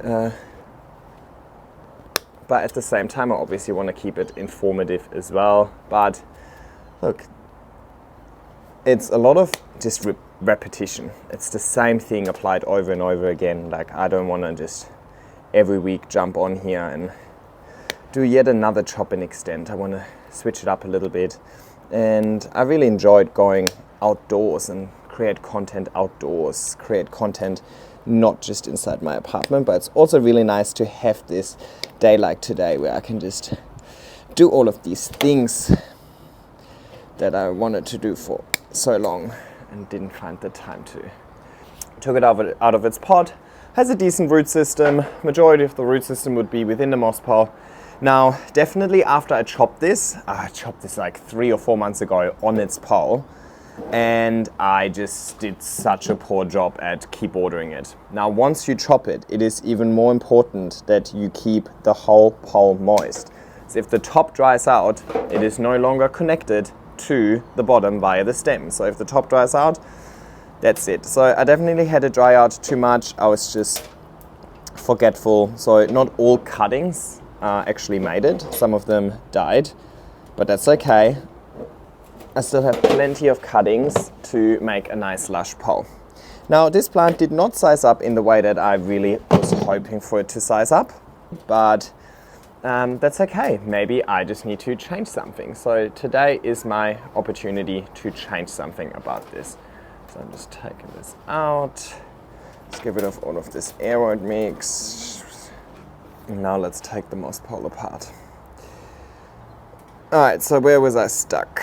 but at the same time I obviously want to keep it informative as well. But look, it's a lot of just repetition. It's the same thing applied over and over again. Like I don't want to just every week jump on here and do yet another chop and extend. I want to switch it up a little bit. And I really enjoyed going outdoors and create content outdoors, create content not just inside my apartment, but it's also really nice to have this day like today where I can just do all of these things that I wanted to do for so long and didn't find the time to. Took it out of its pot, has a decent root system. Majority of the root system would be within the moss pile. Now, definitely after I chopped this like 3 or 4 months ago on its pole, and I just did such a poor job at keep watering it. Now once you chop it, it is even more important that you keep the whole pole moist. So if the top dries out, it is no longer connected to the bottom via the stem. So if the top dries out, that's it. So I definitely had it dry out too much. I was just forgetful. So not all cuttings actually made it. Some of them died, but that's okay. I still have plenty of cuttings to make a nice lush pole. Now this plant did not size up in the way that I really was hoping for it to size up, but that's okay. Maybe I just need to change something. So today is my opportunity to change something about this. So I'm just taking this out. Let's get rid of all of this aeroid mix. And now let's take the moss pole apart. All right, so where was I stuck?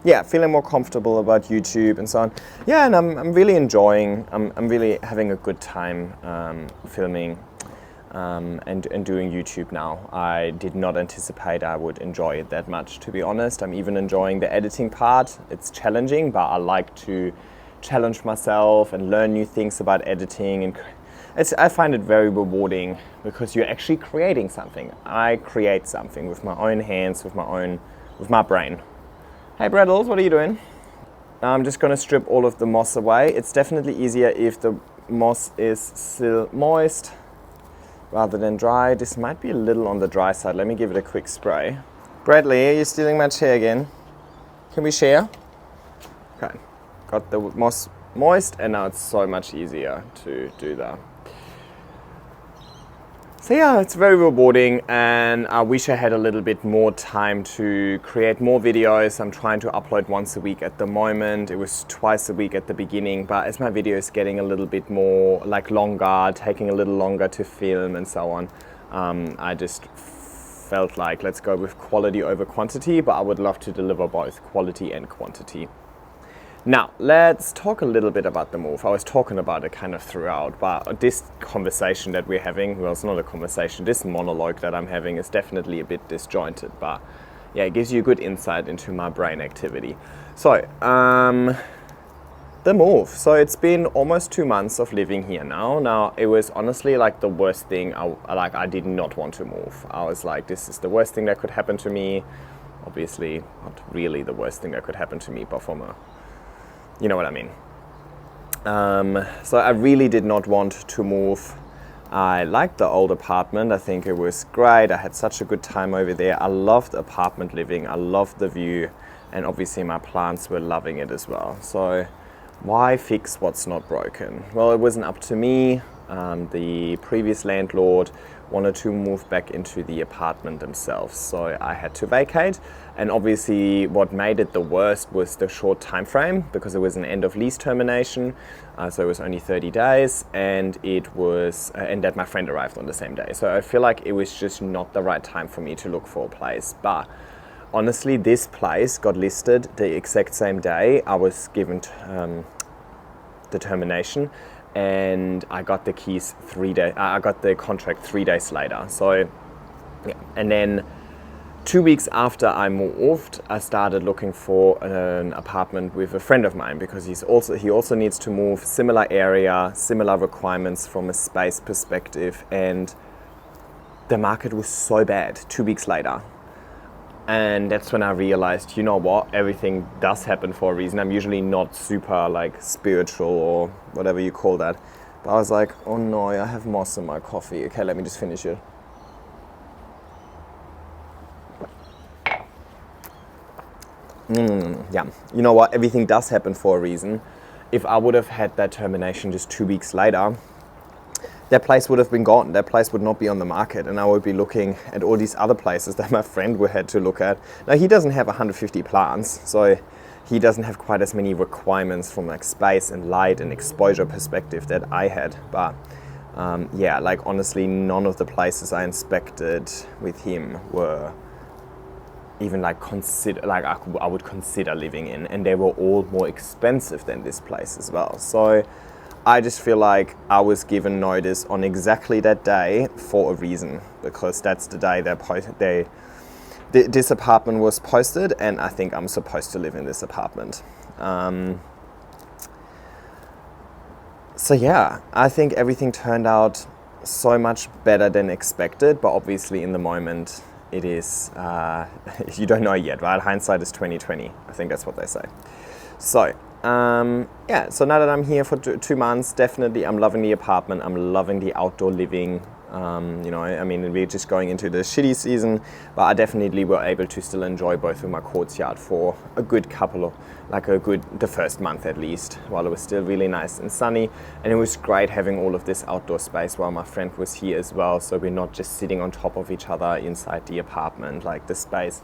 Yeah, feeling more comfortable about YouTube and so on. Yeah, and I'm really enjoying, I'm really having a good time filming and doing YouTube now. I did not anticipate I would enjoy it that much, to be honest. I'm even enjoying the editing part. It's challenging, but I like to challenge myself and learn new things about editing. And I find it very rewarding because you're actually creating something. I create something with my own hands, with my brain. Hey Brettles, what are you doing? I'm just going to strip all of the moss away. It's definitely easier if the moss is still moist rather than dry. This might be a little on the dry side. Let me give it a quick spray. Bradley, are you stealing my chair again? Can we share? Okay, got the moss moist and now it's so much easier to do that. So yeah, it's very rewarding and I wish I had a little bit more time to create more videos. I'm trying to upload once a week at the moment. It was twice a week at the beginning, but as my video is getting a little bit more like longer, taking a little longer to film and so on, I just felt like let's go with quality over quantity, but I would love to deliver both quality and quantity. Now, let's talk a little bit about the move. I was talking about it kind of throughout, but this conversation that we're having, well, it's not a conversation, this monologue that I'm having is definitely a bit disjointed, but yeah, it gives you a good insight into my brain activity. So, the move. So it's been almost 2 months of living here now. Now, it was honestly like the worst thing. I did not want to move. I was like, this is the worst thing that could happen to me. Obviously, not really the worst thing that could happen to me, but from a you know what I mean. So I really did not want to move. I liked the old apartment. I think it was great. I had such a good time over there. I loved apartment living. I loved the view. And obviously my plants were loving it as well. So why fix what's not broken? Well, it wasn't up to me. The previous landlord wanted to move back into the apartment themselves, so I had to vacate. And obviously what made it the worst was the short time frame, because it was an end of lease termination, so it was only 30 days, and it was and that my friend arrived on the same day. So I feel like it was just not the right time for me to look for a place. But honestly, this place got listed the exact same day I was given the termination, and I got the keys I got the contract 3 days later. So, yeah. And then 2 weeks after I moved, I started looking for an apartment with a friend of mine, because he also needs to move, similar area, similar requirements from a space perspective, and the market was so bad 2 weeks later. And that's when I realized, you know what, everything does happen for a reason. I'm usually not super like spiritual or whatever you call that. But I was like, oh no, I have moss in my coffee. Okay, let me just finish it. Yeah, you know what, everything does happen for a reason. If I would have had that termination just 2 weeks later, that place would have been gone. That place would not be on the market, and I would be looking at all these other places that my friend had to look at. Now, he doesn't have 150 plants, so he doesn't have quite as many requirements from like space and light and exposure perspective that I had. But yeah, like honestly, none of the places I inspected with him were even like I would consider living in, and they were all more expensive than this place as well. So I just feel like I was given notice on exactly that day for a reason, because that's the day this apartment was posted, and I think I'm supposed to live in this apartment. So yeah, I think everything turned out so much better than expected, but obviously in the moment it is, you don't know yet, right? Hindsight is 20/20. I think that's what they say. So yeah, so now that I'm here for 2 months, definitely I'm loving the apartment. I'm loving the outdoor living. You know, I mean, we're just going into the shitty season, but I definitely were able to still enjoy both of my courtyard for a good couple of, the first month at least, while it was still really nice and sunny. And it was great having all of this outdoor space while my friend was here as well, so we're not just sitting on top of each other inside the apartment. Like, the space,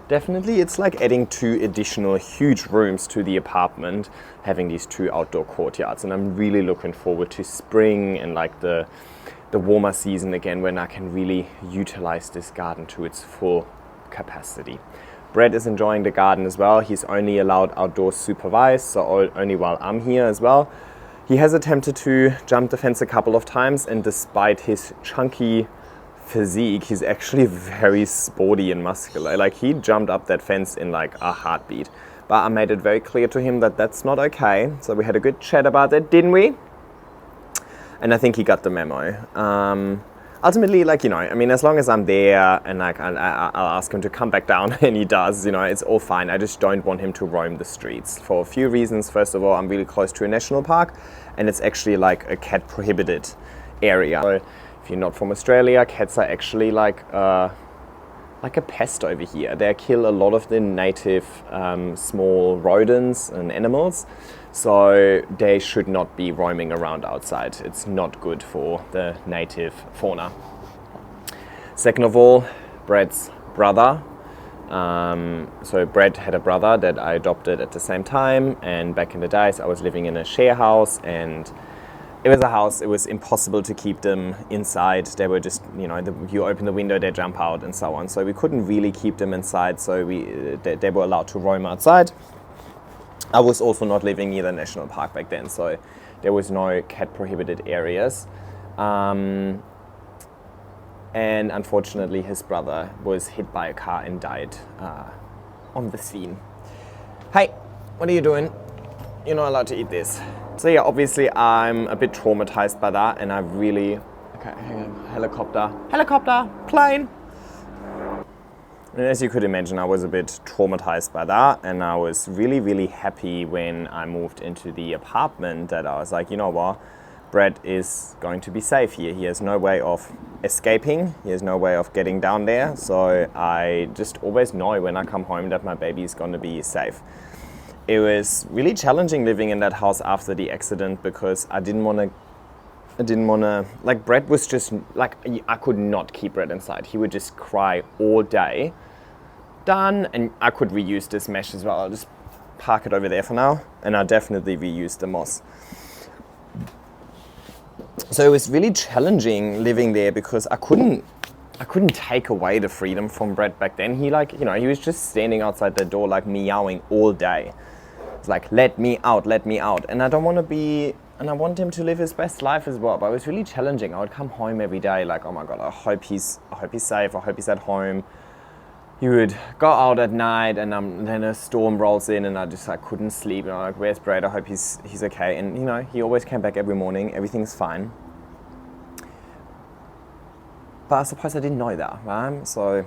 definitely it's like adding 2 additional huge rooms to the apartment, having these 2 outdoor courtyards. And I'm really looking forward to spring and like the warmer season again, when I can really utilize this garden to its full capacity. Brett is enjoying the garden as well. He's only allowed outdoors supervised, so only while I'm here as well. He has attempted to jump the fence a couple of times, and despite his chunky physique, he's actually very sporty and muscular. Like, he jumped up that fence in like a heartbeat. But I made it very clear to him that that's not okay. So we had a good chat about that, didn't we? And I think he got the memo. Ultimately, like, you know, I mean, as long as I'm there and like I'll ask him to come back down and he does, you know, it's all fine. I just don't want him to roam the streets for a few reasons. First of all, I'm really close to a national park, and it's actually like a cat prohibited area. So if you're not from Australia, cats are actually like a pest over here. They kill a lot of the native small rodents and animals. So they should not be roaming around outside. It's not good for the native fauna. Second of all, Brett's brother. So Brett had a brother that I adopted at the same time, and back in the days I was living in a share house, and it was a house, it was impossible to keep them inside. They were just, you know, you open the window, they jump out and so on. So we couldn't really keep them inside, so they were allowed to roam outside. I was also not living near the national park back then, so there was no cat prohibited areas. And unfortunately his brother was hit by a car and died on the scene. Hey, what are you doing? You're not allowed to eat this. So yeah, obviously I'm a bit traumatized by that, and I really, okay, hang on, helicopter, plane. And as you could imagine, I was a bit traumatized by that, and I was really, really happy when I moved into the apartment that I was like, you know what, Brett is going to be safe here. He has no way of escaping. He has no way of getting down there. So I just always know when I come home that my baby is going to be safe. It was really challenging living in that house after the accident, because I didn't want to, like, Brett was just, like, I could not keep Brett inside. He would just cry all day. Done, and I could reuse this mesh as well. I'll just park it over there for now, and I'll definitely reuse the moss. So it was really challenging living there, because I couldn't take away the freedom from Brett back then. He, like, you know, he was just standing outside the door, like, meowing all day. It's like, let me out, and I don't want to be. And I want him to live his best life as well. But it was really challenging. I would come home every day like, oh my God, I hope he's safe. I hope he's at home. He would go out at night, and then a storm rolls in, and I couldn't sleep. And I'm like, where's Brad? I hope he's okay. And you know, he always came back every morning. Everything's fine. But I suppose I didn't know that, right? So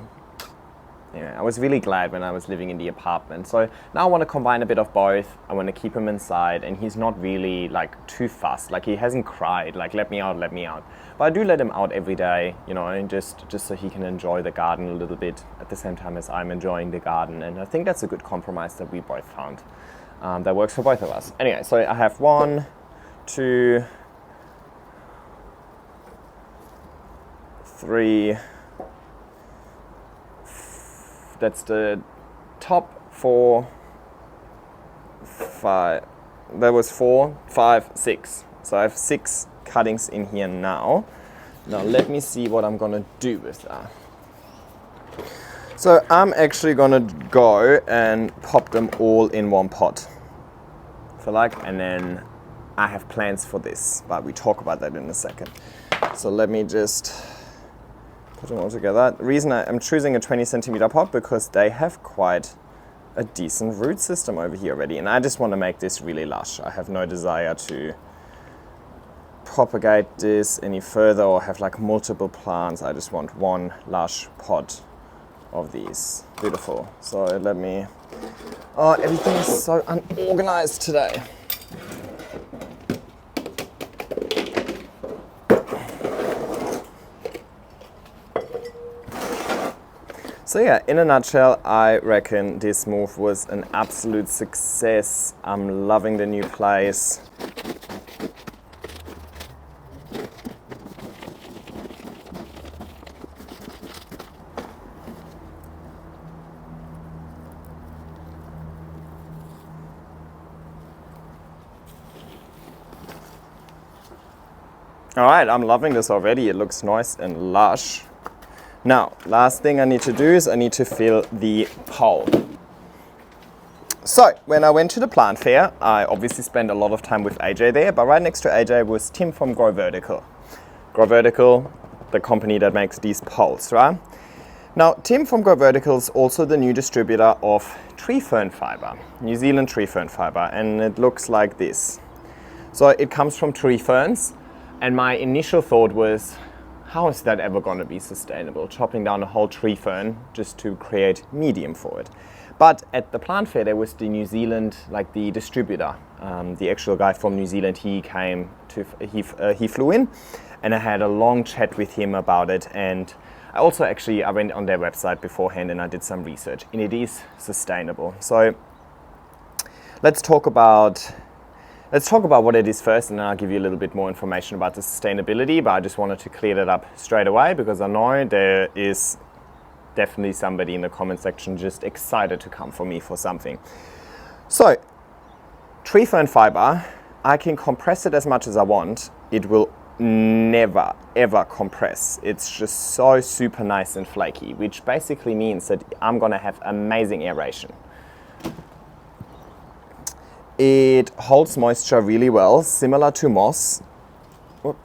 yeah, I was really glad when I was living in the apartment. So now I want to combine a bit of both. I want to keep him inside, and he's not really like too fussed. Like, he hasn't cried, like, let me out. But I do let him out every day, you know, and just so he can enjoy the garden a little bit at the same time as I'm enjoying the garden. And I think that's a good compromise that we both found. That works for both of us. Anyway, so I have 1, 2, 3. That's the top 4, 5. That was 4, 5, 6. So I have 6 cuttings in here now. Now let me see what I'm gonna do with that. So I'm actually gonna go and pop them all in one pot, if I like, and then I have plans for this, but we talk about that in a second. So let me just put them all together. The reason I'm choosing a 20 centimeter pot, because they have quite a decent root system over here already, and I just want to make this really lush. I have no desire to propagate this any further or have like multiple plants. I just want one lush pot of these. Beautiful. So let me, oh, everything is so unorganized today. So yeah, in a nutshell, I reckon this move was an absolute success. I'm loving the new place. All right, I'm loving this already. It looks nice and lush. Now, last thing I need to do is I need to fill the hole. So, when I went to the plant fair, I obviously spent a lot of time with AJ there, but right next to AJ was Tim from Grow Vertical. Grow Vertical, the company that makes these poles, right? Now, Tim from Grow Vertical is also the new distributor of tree fern fiber, New Zealand tree fern fiber, and it looks like this. So, it comes from tree ferns, and my initial thought was, how is that ever going to be sustainable? Chopping down a whole tree fern just to create medium for it. But at the plant fair, there was the New Zealand, like the distributor, the actual guy from New Zealand. He came to, he flew in, and I had a long chat with him about it. And I also I went on their website beforehand and I did some research, and it is sustainable. So let's talk about what it is first, and then I'll give you a little bit more information about the sustainability, but I just wanted to clear that up straight away because I know there is definitely somebody in the comment section just excited to come for me for something. So, tree fern fiber, I can compress it as much as I want. It will never, ever compress. It's just so super nice and flaky, which basically means that I'm gonna have amazing aeration. It holds moisture really well, similar to moss. Oh,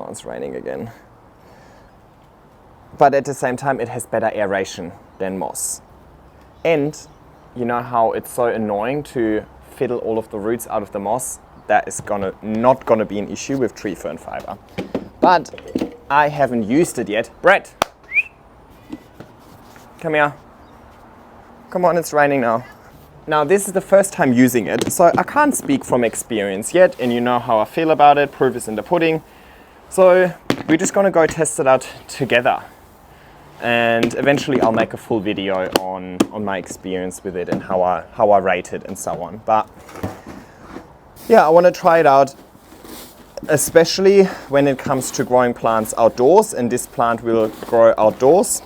it's raining again. But at the same time, it has better aeration than moss. And you know how it's so annoying to fiddle all of the roots out of the moss? That is not gonna be an issue with tree fern fiber. But I haven't used it yet. Brett, come here. Come on, it's raining now. Now, this is the first time using it, so I can't speak from experience yet, and you know how I feel about it. Proof is in the pudding. So we're just gonna go test it out together. And eventually I'll make a full video on my experience with it and how I rate it and so on. But yeah, I wanna try it out, especially when it comes to growing plants outdoors, and this plant will grow outdoors.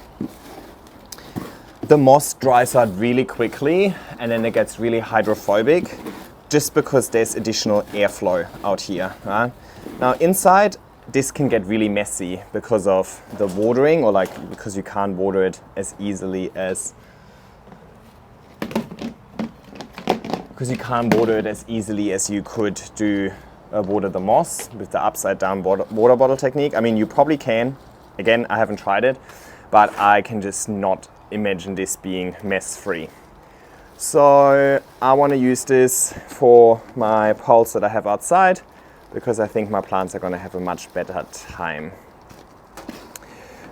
The moss dries out really quickly and then it gets really hydrophobic just because there's additional airflow out here, right? Now inside, this can get really messy because of the watering, or because you can't water it as easily as you could do water the moss with the upside down water bottle technique. I mean, you probably can. Again, I haven't tried it, but I can just not imagine this being mess-free. So I want to use this for my poles that I have outside because I think my plants are going to have a much better time.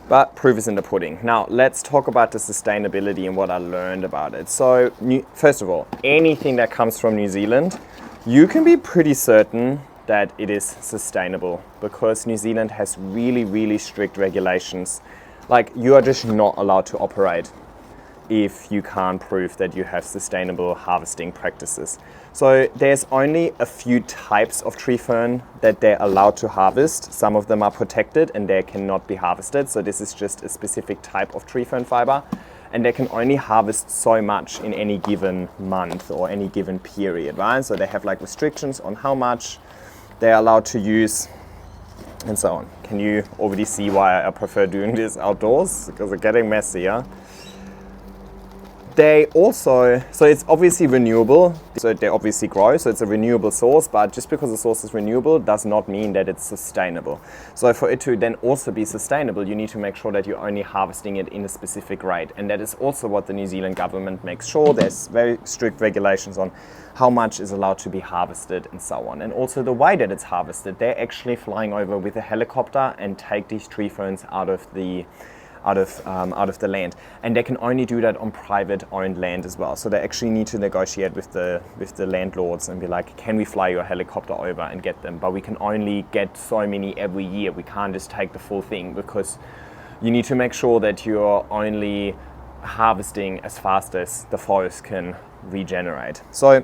But proof is in the pudding. Now let's talk about the sustainability and what I learned about it. So first of all, anything that comes from New Zealand, you can be pretty certain that it is sustainable because New Zealand has really, really strict regulations. Like, you are just not allowed to operate if you can't prove that you have sustainable harvesting practices. So there's only a few types of tree fern that they're allowed to harvest. Some of them are protected and they cannot be harvested. So this is just a specific type of tree fern fiber, and they can only harvest so much in any given month or any given period, right? So they have like restrictions on how much they're allowed to use and so on. Can you already see why I prefer doing this outdoors? Because it's getting messier. They also, so it's obviously renewable, so they obviously grow, so it's a renewable source, but just because the source is renewable does not mean that it's sustainable. So for it to then also be sustainable, you need to make sure that you're only harvesting it in a specific rate. And that is also what the New Zealand government makes sure. There's very strict regulations on how much is allowed to be harvested and so on. And also the way that it's harvested, they're actually flying over with a helicopter and take these tree ferns out of the land, and they can only do that on private owned land as well. So they actually need to negotiate with the landlords and be like, can we fly your helicopter over and get them? But we can only get so many every year. We can't just take the full thing because you need to make sure that you're only harvesting as fast as the forest can regenerate. So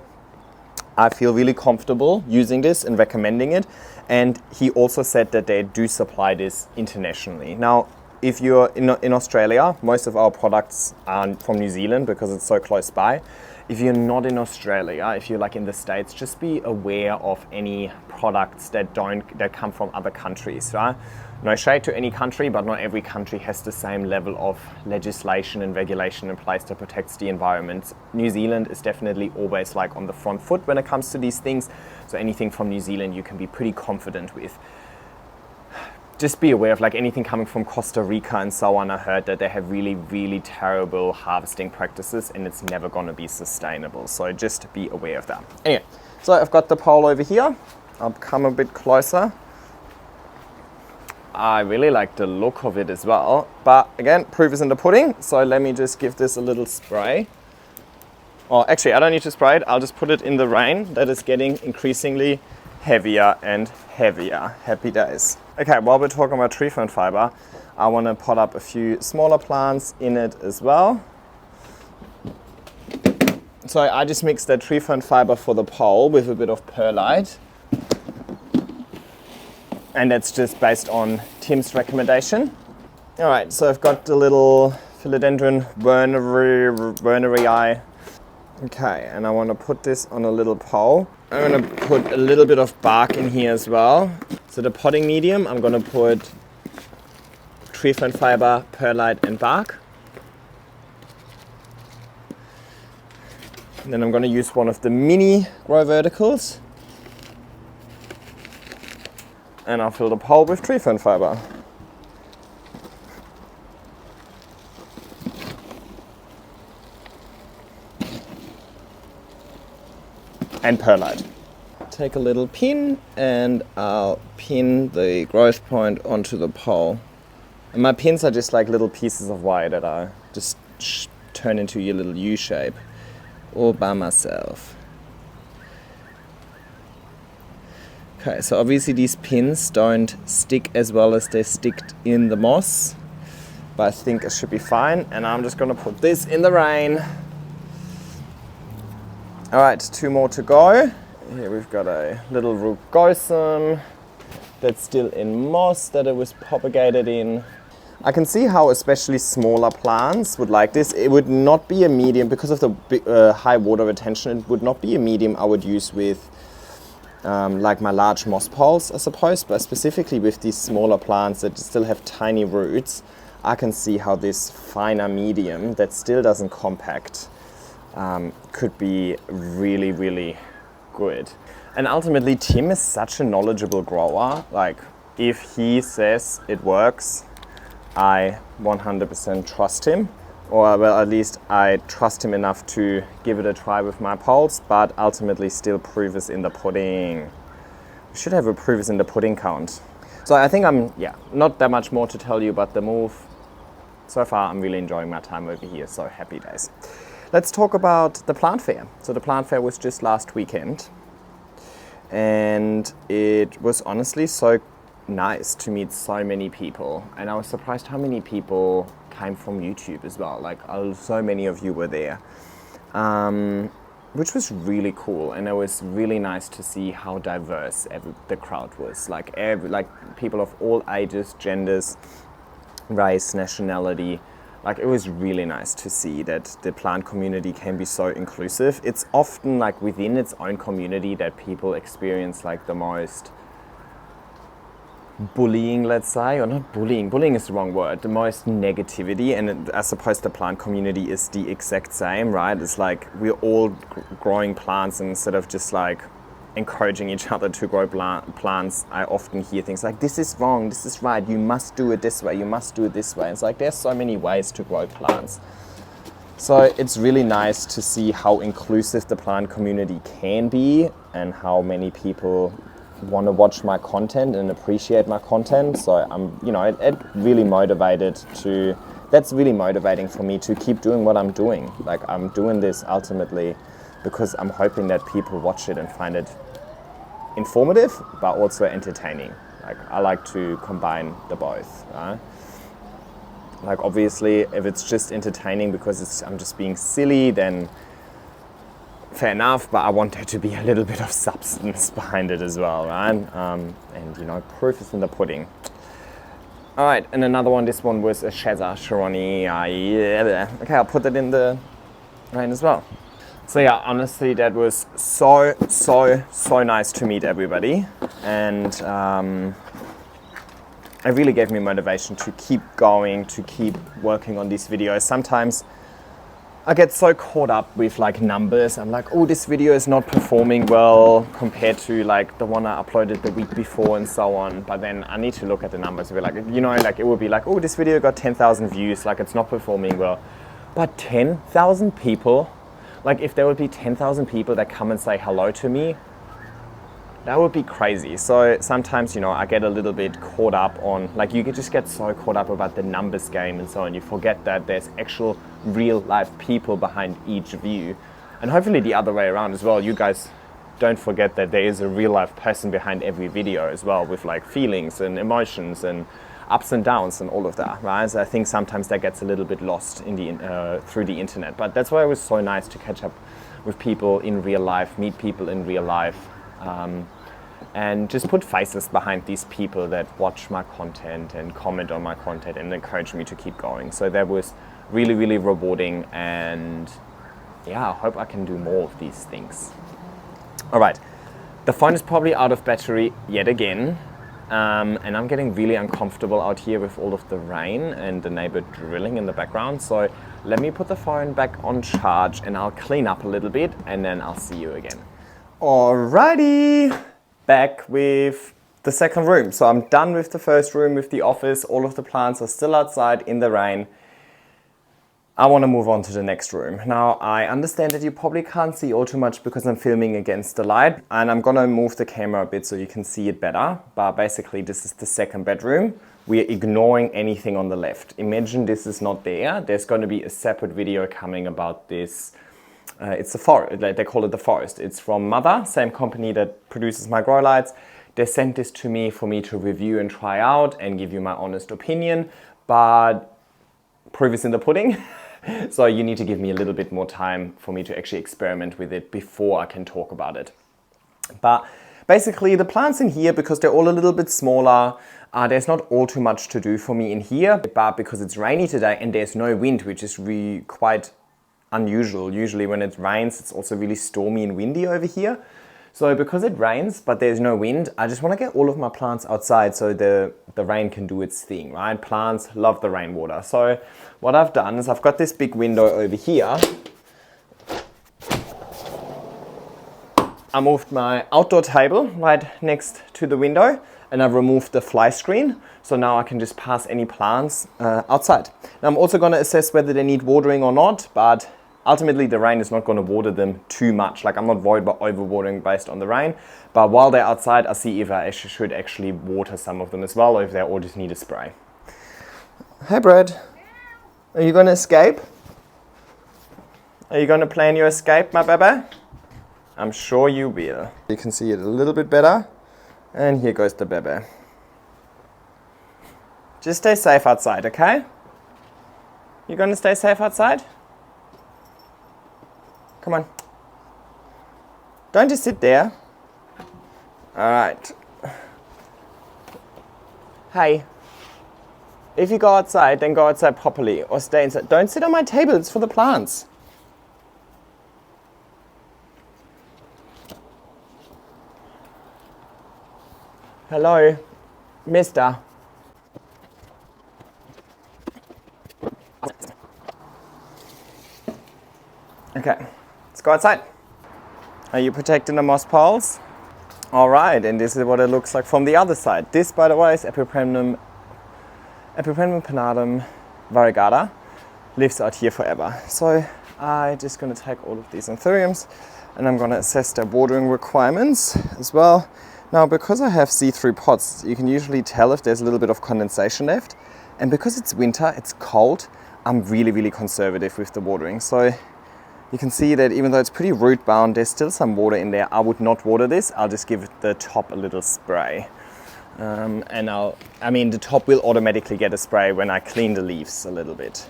I feel really comfortable using this and recommending it. And he also said that they do supply this internationally. Now, if you're in Australia, most of our products are from New Zealand because it's so close by. If you're not in Australia, if you're like in the States, just be aware of any products that come from other countries, right? No shade to any country, but not every country has the same level of legislation and regulation in place that protects the environment. New Zealand is definitely always like on the front foot when it comes to these things. So anything from New Zealand you can be pretty confident with. Just be aware of like anything coming from Costa Rica and so on. I heard that they have really, really terrible harvesting practices and it's never going to be sustainable. So just be aware of that. Anyway, so I've got the pole over here. I'll come a bit closer. I really like the look of it as well. But again, proof is in the pudding. So let me just give this a little spray. Oh, actually, I don't need to spray it. I'll just put it in the rain that is getting increasingly heavier and heavier. Happy days. Okay, while we're talking about tree fern fiber, I want to pot up a few smaller plants in it as well. So I just mixed that tree fern fiber for the pole with a bit of perlite. And that's just based on Tim's recommendation. All right, so I've got the little philodendron wernerii. Okay, and I want to put this on a little pole. I'm going to put a little bit of bark in here as well. So the potting medium, I'm going to put tree fern fiber, perlite and bark. And then I'm going to use one of the mini grow verticals. And I'll fill the pole with tree fern fiber. And perlite. Take a little pin and I'll pin the growth point onto the pole. And my pins are just like little pieces of wire that I just turn into your little U shape all by myself. Okay, so obviously these pins don't stick as well as they stick in the moss, but I think it should be fine. And I'm just gonna put this in the rain. All right, 2 more to go. Here we've got a little rugosum that's still in moss that it was propagated in. I can see how especially smaller plants would like this. It would not be a medium, because of the high water retention, it would not be a medium I would use with like my large moss poles, I suppose, but specifically with these smaller plants that still have tiny roots, I can see how this finer medium that still doesn't compact could be really, really good. And ultimately, Tim is such a knowledgeable grower. Like, if he says it works, I 100% trust him. Or, well, at least I trust him enough to give it a try with my poles, but ultimately still proof is in the pudding. We should have a proof is in the pudding count. So I think not that much more to tell you about the move. So far, I'm really enjoying my time over here, so happy days. Let's talk about the plant fair. So the plant fair was just last weekend, and it was honestly so nice to meet so many people. And I was surprised how many people came from YouTube as well. Like, so many of you were there, which was really cool. And it was really nice to see how diverse the crowd was. Like people of all ages, genders, race, nationality. Like, it was really nice to see that the plant community can be so inclusive. It's often like within its own community that people experience like the most bullying, let's say, or not bullying. Bullying is the wrong word. The most negativity, and I suppose the plant community is the exact same, right? It's like we're all growing plants, and instead of just like encouraging each other to grow plants, I often hear things like, this is wrong, this is right, you must do it this way, you must do it this way. It's like, there's so many ways to grow plants. So it's really nice to see how inclusive the plant community can be, and how many people want to watch my content and appreciate my content. So I'm, it really that's really motivating for me to keep doing what I'm doing. Like, I'm doing this ultimately because I'm hoping that people watch it and find it informative, but also entertaining. Like, I like to combine the both. Like obviously, if it's just entertaining because I'm just being silly, then fair enough, but I want there to be a little bit of substance behind it as well, right? And you know, proof is in the pudding. All right, and another one, this one was a Sheza Sharoni. Okay, I'll put that in the rain as well. So yeah, honestly, that was so nice to meet everybody. And it really gave me motivation to keep going, to keep working on these videos. Sometimes I get so caught up with like numbers. I'm like, oh, this video is not performing well compared to like the one I uploaded the week before and so on. But then I need to look at the numbers and be like, you know, like it would be like, oh, this video got 10,000 views, like it's not performing well. But 10,000 people, like if there would be 10,000 people that come and say hello to me, that would be crazy. So sometimes, you know, I get a little bit caught up on, like you just get so caught up about the numbers game and so on. You forget that there's actual real life people behind each view. And hopefully the other way around as well. You guys don't forget that there is a real life person behind every video as well, with like feelings and emotions and ups and downs and all of that, right? So I think sometimes that gets a little bit lost in the through the internet. But that's why it was so nice to catch up with people in real life, meet people in real life. And just put faces behind these people that watch my content and comment on my content and encourage me to keep going. So that was really rewarding, and yeah, I hope I can do more of these things. All right, the phone is probably out of battery yet again, and I'm getting really uncomfortable out here with all of the rain and the neighbor drilling in the background. So let me put the phone back on charge and I'll clean up a little bit and then I'll see you again. Alrighty, back with the second room. So I'm done with the first room, with the office. All of the plants are still outside in the rain. I want to move on to the next room. Now, I understand that you probably can't see all too much because I'm filming against the light, and I'm going to move the camera a bit so you can see it better. But basically, this is the second bedroom. We're ignoring anything on the left. Imagine this is not there. There's going to be a separate video coming about this. It's a forest, they call it the forest. It's from Mother, same company that produces my grow lights. They sent this to me for me to review and try out and give you my honest opinion, but proof is in the pudding. So you need to give me a little bit more time for me to actually experiment with it before I can talk about it. But basically the plants in here, because they're all a little bit smaller, there's not all too much to do for me in here, but because it's rainy today and there's no wind, which is really quite unusual. Usually when it rains, it's also really stormy and windy over here. So because it rains, but there's no wind, I just want to get all of my plants outside so the rain can do its thing, right? Plants love the rainwater. So what I've done is I've got this big window over here. I moved my outdoor table right next to the window and I've removed the fly screen. So now I can just pass any plants outside. Now I'm also going to assess whether they need watering or not, but ultimately the rain is not going to water them too much. Like I'm not worried about overwatering based on the rain, but while they're outside, I'll see if I should actually water some of them as well, or if they all just need a spray. Hey Brad, are you going to escape? Are you going to plan your escape, my baby? I'm sure you will. You can see it a little bit better. And here goes the baby. Just stay safe outside, okay? You going to stay safe outside? Come on. Don't just sit there. All right. Hey, if you go outside, then go outside properly or stay inside. Don't sit on my table, it's for the plants. Hello, mister. Okay. Let's go outside. Are you protecting the moss poles? All right, and this is what it looks like from the other side. This, by the way, is Epipremnum pinnatum variegata. Lives out here forever. So I'm just going to take all of these anthuriums and I'm going to assess their watering requirements as well. Now, because I have see-through pots, you can usually tell if there's a little bit of condensation left. And because it's winter, it's cold, I'm really conservative with the watering. So you can see that even though it's pretty root bound, there's still some water in there. I would not water this. I'll just give the top a little spray. And the top will automatically get a spray when I clean the leaves a little bit.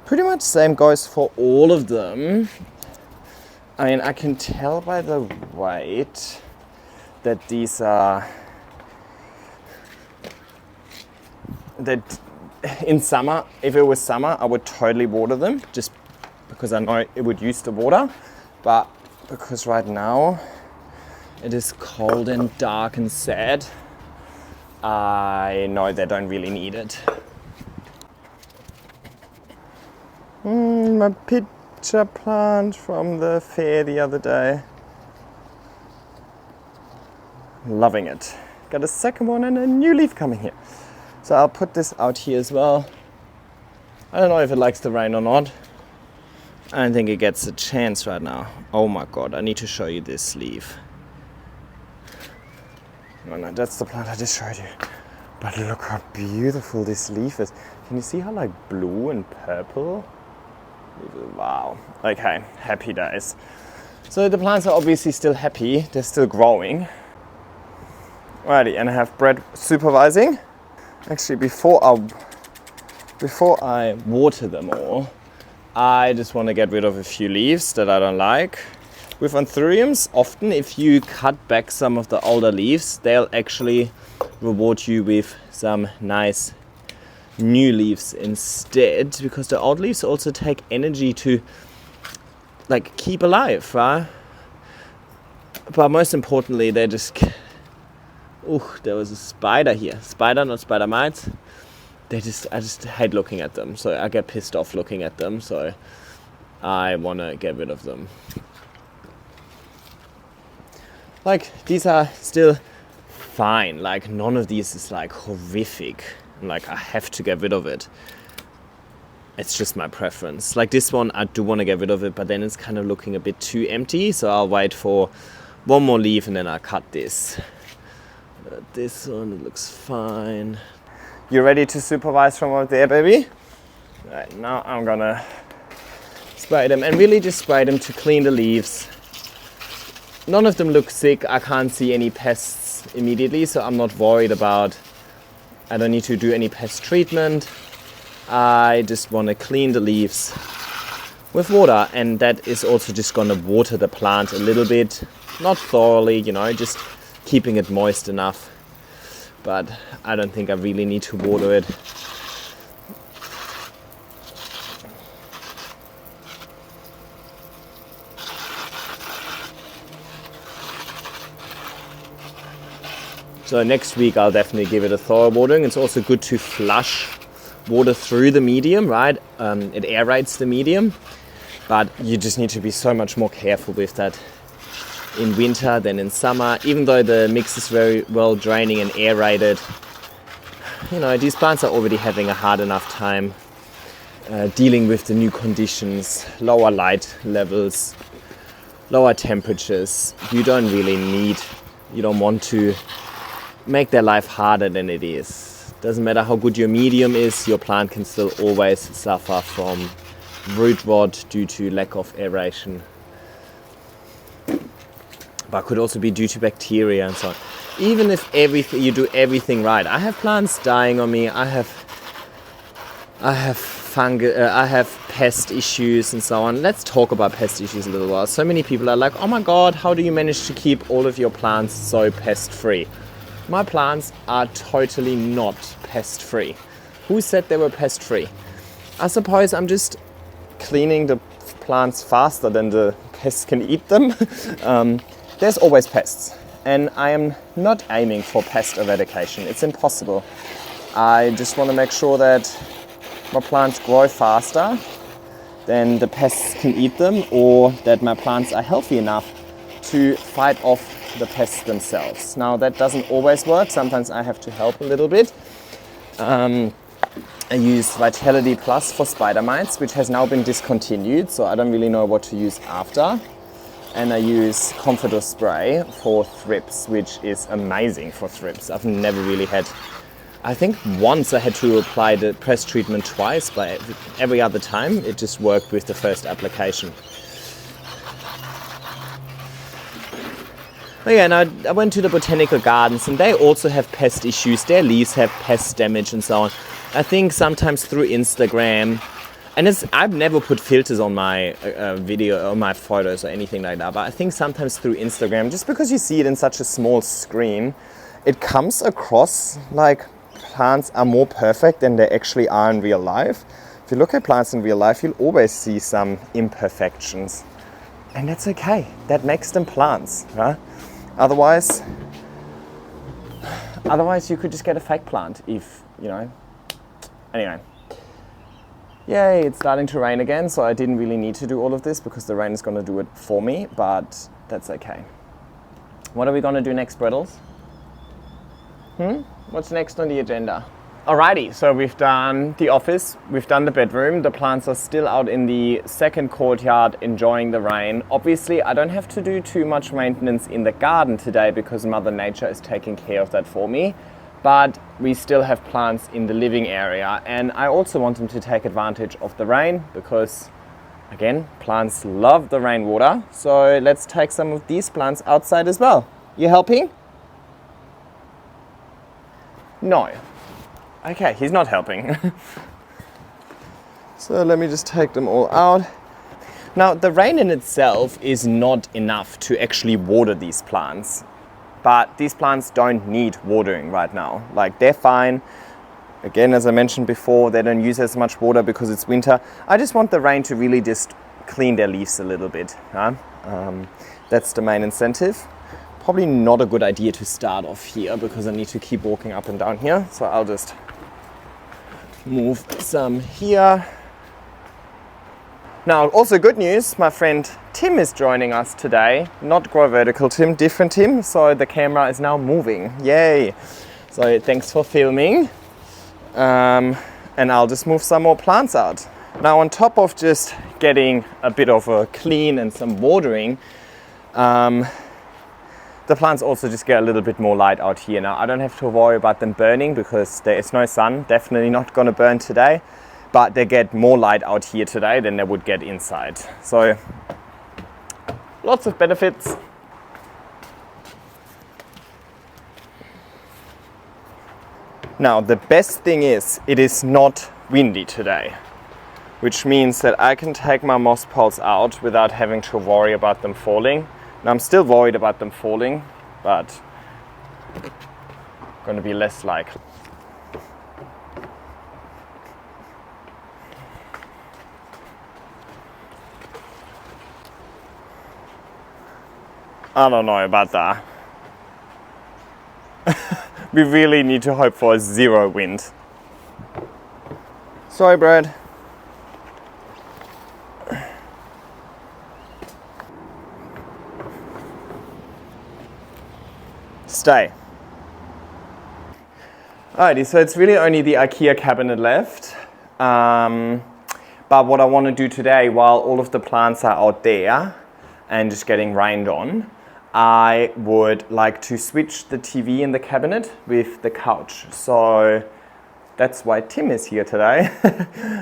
Pretty much same goes for all of them. I mean, I can tell by the weight that these are, that in summer, if it was summer, I would totally water them just because I know it would use the water. But because right now it is cold and dark and sad, I know they don't really need it. My pitcher plant from the fair the other day. Loving it. Got a second one and a new leaf coming here. So I'll put this out here as well. I don't know if it likes the rain or not. I don't think it gets a chance right now. Oh my god, I need to show you this leaf. No, that's the plant I just showed you. But look how beautiful this leaf is. Can you see how like blue and purple? Wow. Okay, happy days. So the plants are obviously still happy. They're still growing. Alrighty, and I have bread supervising. Actually, before I water them all, I just want to get rid of a few leaves that I don't like. With anthuriums, often if you cut back some of the older leaves, they'll actually reward you with some nice new leaves instead, because the old leaves also take energy to like keep alive, right? But most importantly, they just... there was a spider here. Spider, not spider mites. I just hate looking at them. So I get pissed off looking at them. So I want to get rid of them. Like, these are still fine. Like, none of these is like horrific. Like, I have to get rid of it. It's just my preference. Like this one, I do want to get rid of it, but then it's kind of looking a bit too empty. So I'll wait for one more leaf and then I'll cut this. This one, it looks fine. You ready to supervise from out there, baby? Right, now I'm gonna spray them, and really just spray them to clean the leaves. None of them look sick. I can't see any pests immediately, so I'm not worried about... I don't need to do any pest treatment. I just want to clean the leaves with water, and that is also just gonna water the plant a little bit. Not thoroughly, just keeping it moist enough, but I don't think I really need to water it. So next week I'll definitely give it a thorough watering. It's also good to flush water through the medium, right? It aerates the medium, but you just need to be so much more careful with that in winter than in summer. Even though the mix is very well draining and aerated, these plants are already having a hard enough time dealing with the new conditions, lower light levels, lower temperatures. You don't want to make their life harder than it is. Doesn't matter how good your medium is, your plant can still always suffer from root rot due to lack of aeration. But could also be due to bacteria and so on. Even if you do everything right. I have plants dying on me. I have pest issues and so on. Let's talk about pest issues a little while. So many people are like, oh my god, how do you manage to keep all of your plants so pest free? My plants are totally not pest free. Who said they were pest free? I suppose I'm just cleaning the plants faster than the pests can eat them. There's always pests, and I am not aiming for pest eradication. It's impossible. I just want to make sure that my plants grow faster than the pests can eat them, or that my plants are healthy enough to fight off the pests themselves. Now that doesn't always work. Sometimes I have to help a little bit. I use Vitality Plus for spider mites, which has now been discontinued, so I don't really know what to use after. And I use Comforter Spray for thrips, which is amazing for thrips. I've never really had... I think once I had to apply the press treatment twice, but every other time it just worked with the first application. Oh yeah, and I went to the botanical gardens and they also have pest issues. Their leaves have pest damage and so on. I think sometimes through Instagram, and I've never put filters on my video or my photos or anything like that, but I think sometimes through Instagram, just because you see it in such a small screen, it comes across like plants are more perfect than they actually are in real life. If you look at plants in real life, you'll always see some imperfections. And that's okay. That makes them plants, right? Otherwise you could just get a fake plant if, you know. Anyway. Yay, it's starting to rain again, so I didn't really need to do all of this because the rain is going to do it for me, but that's okay. What are we going to do next, Brittles? What's next on the agenda? Alrighty, so we've done the office, we've done the bedroom, the plants are still out in the second courtyard enjoying the rain. Obviously, I don't have to do too much maintenance in the garden today because Mother Nature is taking care of that for me. But we still have plants in the living area, and I also want them to take advantage of the rain because, again, plants love the rainwater. So let's take some of these plants outside as well. You helping? No. Okay, he's not helping. So let me just take them all out. Now, the rain in itself is not enough to actually water these plants. But these plants don't need watering right now. Like, they're fine. Again, as I mentioned before, they don't use as much water because it's winter. I just want the rain to really just clean their leaves a little bit. Huh? That's the main incentive. Probably not a good idea to start off here because I need to keep walking up and down here. So I'll just move some here. Now, also good news, my friend Tim is joining us today. Not Grow Vertical Tim, different Tim. So the camera is now moving. Yay! So thanks for filming. And I'll just move some more plants out. Now, on top of just getting a bit of a clean and some watering, the plants also just get a little bit more light out here. Now, I don't have to worry about them burning because there is no sun. Definitely not going to burn today. But they get more light out here today than they would get inside. So, lots of benefits. Now, the best thing is, it is not windy today, which means that I can take my moss poles out without having to worry about them falling. Now, I'm still worried about them falling, but going to be less likely. I don't know about that. We really need to hope for a zero wind. Sorry, Brad. Stay. Alrighty, so it's really only the IKEA cabinet left. But what I want to do today, while all of the plants are out there and just getting rained on, I would like to switch the TV in the cabinet with the couch. So that's why Tim is here today,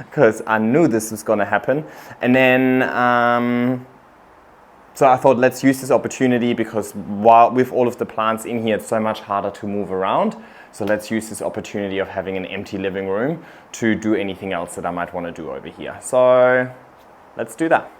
because I knew this was going to happen. And then, so I thought let's use this opportunity because while with all of the plants in here, it's so much harder to move around. So let's use this opportunity of having an empty living room to do anything else that I might want to do over here. So let's do that.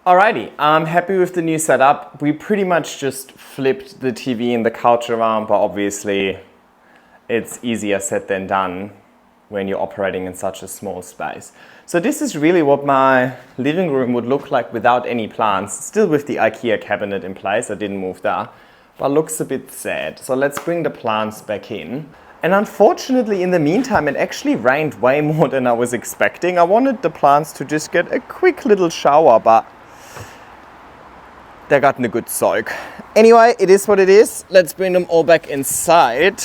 Alrighty, I'm happy with the new setup. We pretty much just flipped the TV and the couch around, but obviously it's easier said than done when you're operating in such a small space. So this is really what my living room would look like without any plants, still with the IKEA cabinet in place. I didn't move that, but looks a bit sad. So let's bring the plants back in. And unfortunately, in the meantime, it actually rained way more than I was expecting. I wanted the plants to just get a quick little shower, but they got a good soak. Anyway, it is what it is. Let's bring them all back inside.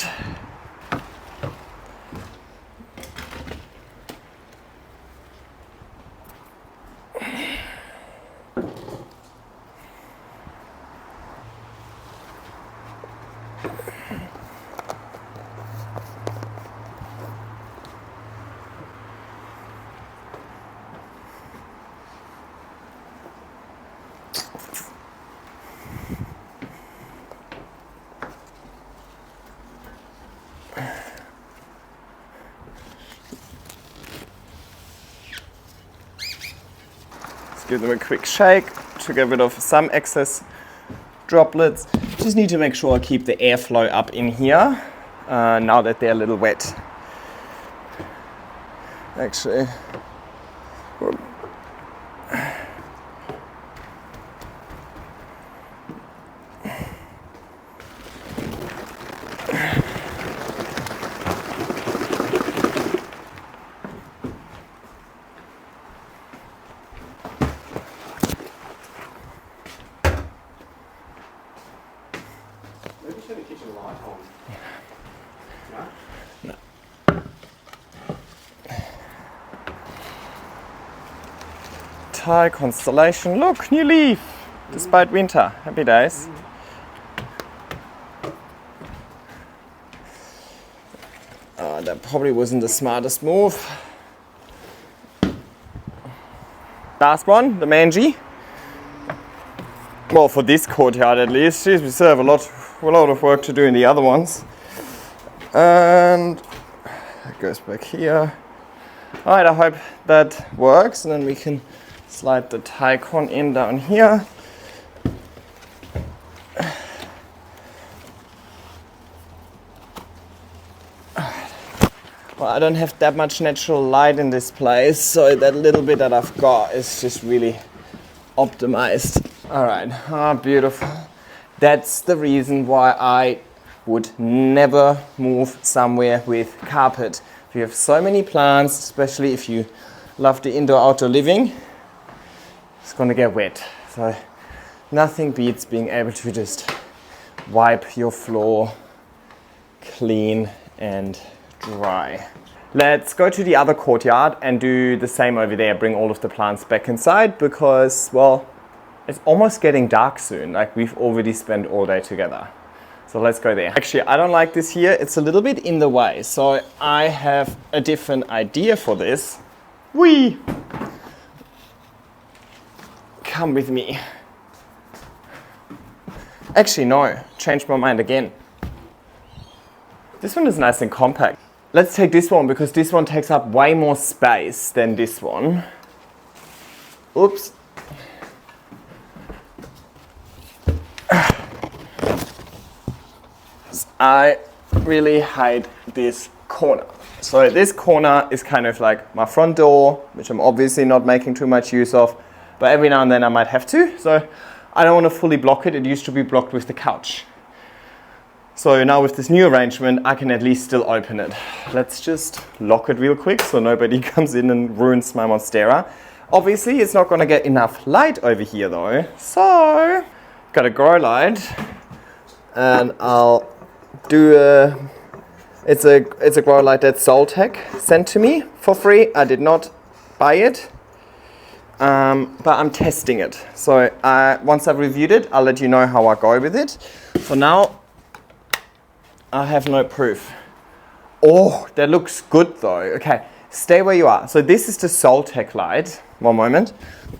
Give them a quick shake to get rid of some excess droplets. Just need to make sure I keep the airflow up in here now that they're a little wet. Actually, Thai constellation. Look, new leaf, despite winter. Happy days. That probably wasn't the smartest move. Last one, the mangy. Well, for this courtyard at least. Jeez, we still have a lot of work to do in the other ones. And it goes back here. Alright, I hope that works, and then we can slide the Thai con in down here. Well, I don't have that much natural light in this place, so that little bit that I've got is just really optimized. Alright, beautiful. That's the reason why I would never move somewhere with carpet. If you have so many plants, especially if you love the indoor-outdoor living, it's gonna get wet. So nothing beats being able to just wipe your floor clean and dry. Let's go to the other courtyard and do the same over there. Bring all of the plants back inside because, well, it's almost getting dark soon. Like, we've already spent all day together. So let's go there. Actually, I don't like this here. It's a little bit in the way. So I have a different idea for this. Whee! Come with me. Actually, no. Changed my mind again. This one is nice and compact. Let's take this one because this one takes up way more space than this one. Oops. I really hate this corner. So this corner is kind of like my front door, which I'm obviously not making too much use of, but every now and then I might have to. So I don't want to fully block it. It used to be blocked with the couch. So now with this new arrangement, I can at least still open it. Let's just lock it real quick so nobody comes in and ruins my monstera. Obviously, it's not going to get enough light over here though. So, got a grow light, and I'll do it's a grow light that Soltech sent to me for free. I did not buy it, but I'm testing it. So once I've reviewed it, I'll let you know how I go with it. For now, I have no proof. Oh, that looks good though. Okay, stay where you are. So this is the Soltech light. One moment.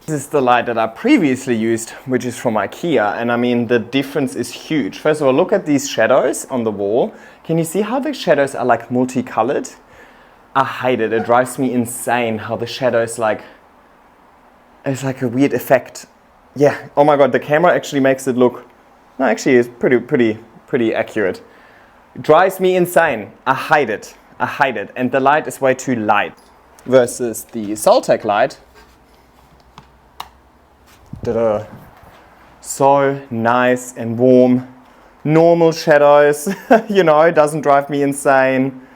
This is the light that I previously used, which is from IKEA. And I mean, the difference is huge. First of all, look at these shadows on the wall. Can you see how the shadows are like multicolored? I hate it. It drives me insane how the shadows it's like a weird effect. Yeah. Oh my God, the camera actually makes it look, no, actually it's pretty accurate. It drives me insane. I hate it. I hate it. And the light is way too light versus the Soltech light. So nice and warm, normal shadows, you know, it doesn't drive me insane.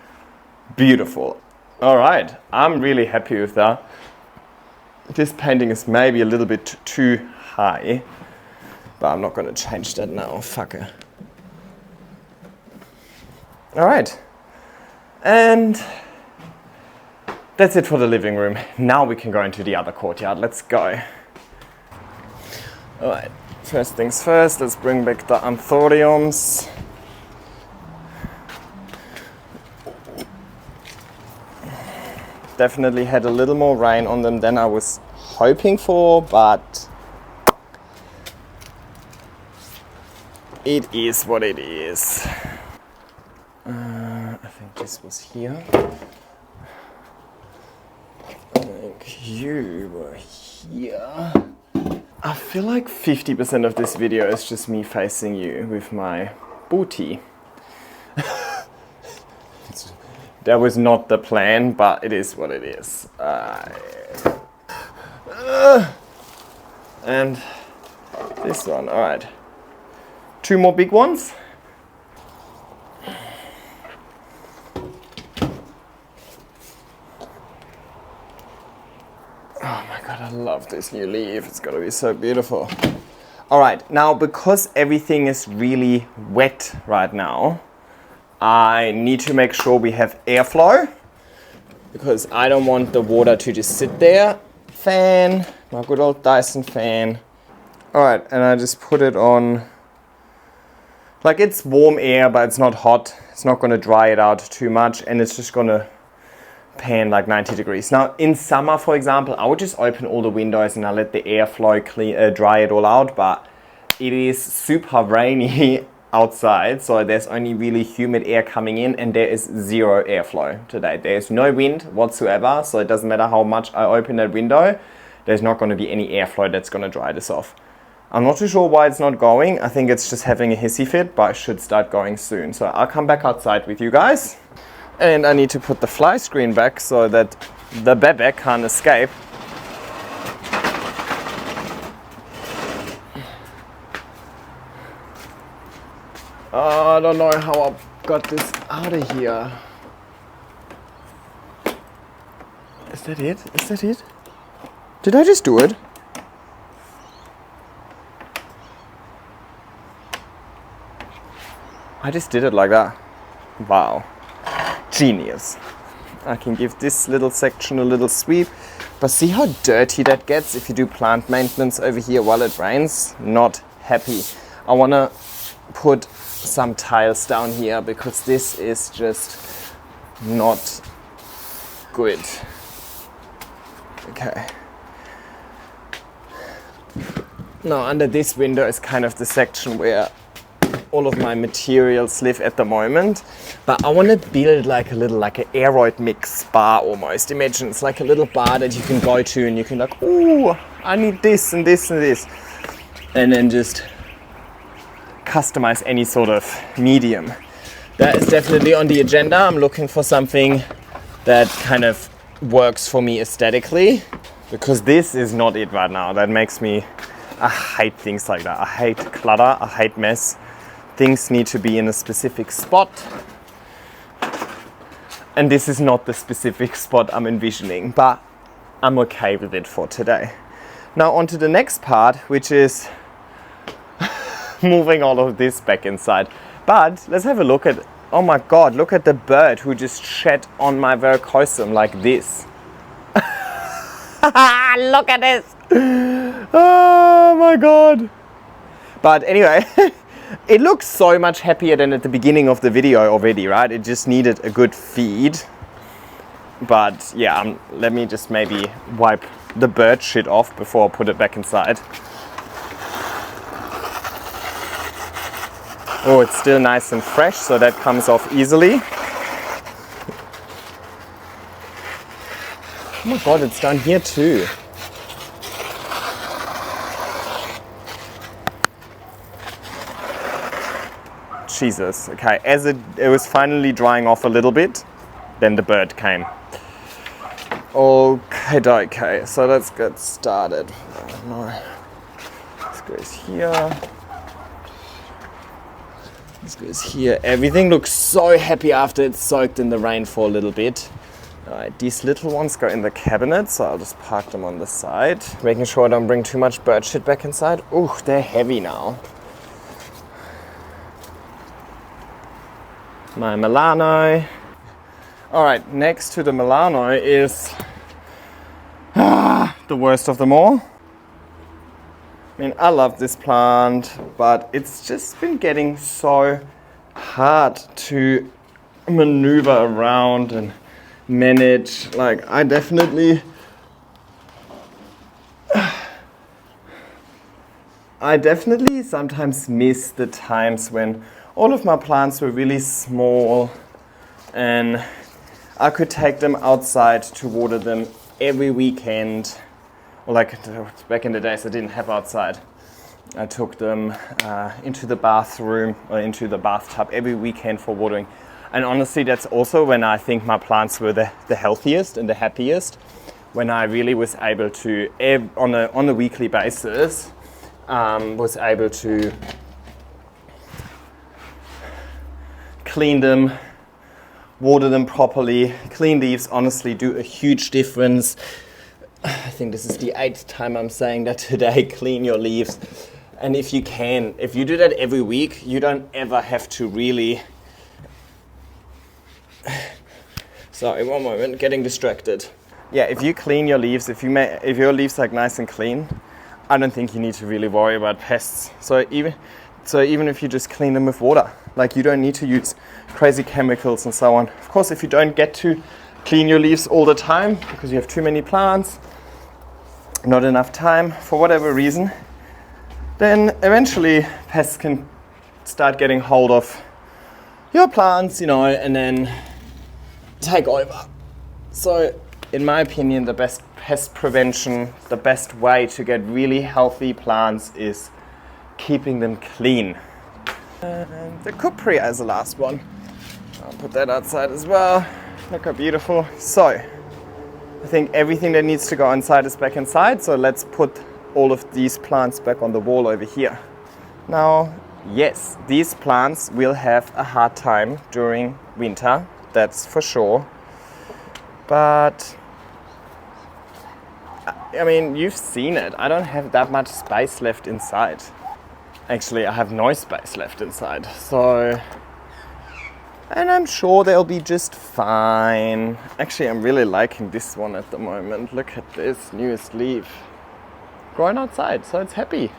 Beautiful. All right, I'm really happy with that. This painting is maybe a little bit too high, but I'm not going to change that now, fucker. All right, and that's it for the living room. Now we can go into the other courtyard. Let's go. All right, first things first, let's bring back the anthuriums. Definitely had a little more rain on them than I was hoping for, but it is what it is. I think this was here. I think you were here. I feel like 50% of this video is just me facing you with my booty. That was not the plan, but it is what it is. And this one, all right. 2 more big ones. Oh my God, I love this new leaf. It's gonna be so beautiful. All right, now because everything is really wet right now, I need to make sure we have airflow because I don't want the water to just sit there. Fan, my good old Dyson fan. All right, and I just put it on, like it's warm air, but it's not hot. It's not gonna dry it out too much, and it's just gonna pan like 90 degrees. Now in summer, for example, I would just open all the windows and I let the airflow dry it all out, but it is super rainy outside, so there's only really humid air coming in and there is zero airflow today. There's no wind whatsoever, so it doesn't matter how much I open that window, there's not going to be any airflow that's going to dry this off. I'm not too sure why it's not going. I think it's just having a hissy fit, but it should start going soon. So I'll come back outside with you guys. And I need to put the fly screen back so that the bebek can't escape. I don't know how I got this out of here. Is that it? Is that it? Did I just do it? I just did it like that. Wow. Genius. I can give this little section a little sweep. But see how dirty that gets if you do plant maintenance over here while it rains? Not happy. I want to put some tiles down here because this is just not good. Okay. Now under this window is kind of the section where all of my materials live at the moment, but I want to build like a little, like an aeroid mix bar almost. Imagine it's like a little bar that you can go to and you can like, ooh, I need this and this and this, and then just customize any sort of medium. That is definitely on the agenda. I'm looking for something that kind of works for me aesthetically, because this is not it right now. That makes me, I hate things like that. I hate clutter, I hate mess. Things need to be in a specific spot. And this is not the specific spot I'm envisioning, but I'm okay with it for today. Now on to the next part, which is moving all of this back inside. But let's have a look at, oh my God, look at the bird who just shed on my verrucosum like this. Look at this. Oh my God. But anyway, it looks so much happier than at the beginning of the video already, right? It just needed a good feed. But yeah, let me just maybe wipe the bird shit off before I put it back inside. Oh, it's still nice and fresh, so that comes off easily. Oh my God, it's down here too. Jesus, okay, as it was finally drying off a little bit, then the bird came. Okay, so let's get started. Oh no, this goes here. This goes here. Everything looks so happy after it's soaked in the rain for a little bit. Alright, these little ones go in the cabinet, so I'll just park them on the side. Making sure I don't bring too much bird shit back inside. Ooh, they're heavy now. My Milano. Alright, next to the Milano is the worst of them all. I mean, I love this plant, but it's just been getting so hard to maneuver around and manage. Like, I definitely sometimes miss the times when all of my plants were really small and I could take them outside to water them every weekend. Or like back in the days I didn't have outside. I took them into the bathroom or into the bathtub every weekend for watering. And honestly, that's also when I think my plants were the healthiest and the happiest. When I really was able to, on a weekly basis, was able to clean them, water them properly. Clean leaves honestly do a huge difference. I think this is the 8th time I'm saying that today. Clean your leaves. And if you do that every week, you don't ever have to really... Sorry, one moment, getting distracted. Yeah, if you clean your leaves, if your leaves are nice and clean, I don't think you need to really worry about pests. So even if you just clean them with water, like you don't need to use crazy chemicals and so on. Of course, if you don't get to clean your leaves all the time because you have too many plants, not enough time for whatever reason, then eventually pests can start getting hold of your plants, and then take over. So in my opinion, the best pest prevention, the best way to get really healthy plants is keeping them clean. And the Cupria is the last one. I'll put that outside as well. Look how beautiful. So I think everything that needs to go inside is back inside. So let's put all of these plants back on the wall over here. Now, yes, these plants will have a hard time during winter. That's for sure. But I mean, you've seen it. I don't have that much space left inside. Actually, I have no space left inside. And I'm sure they'll be just fine. Actually, I'm really liking this one at the moment. Look at this newest leaf. Growing outside, so it's happy.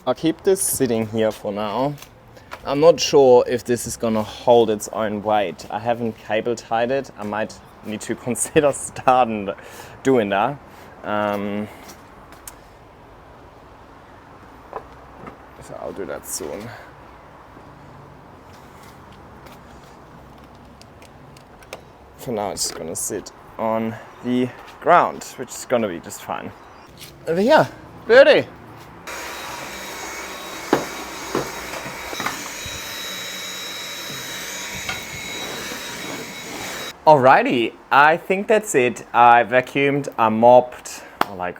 I'll keep this sitting here for now. I'm not sure if this is gonna hold its own weight. I haven't cable tied it. I might need to consider starting doing that. So I'll do that soon. For now it's gonna sit on the ground, which is gonna be just fine. Over here, birdie. Alrighty, I think that's it. I vacuumed, I mopped, like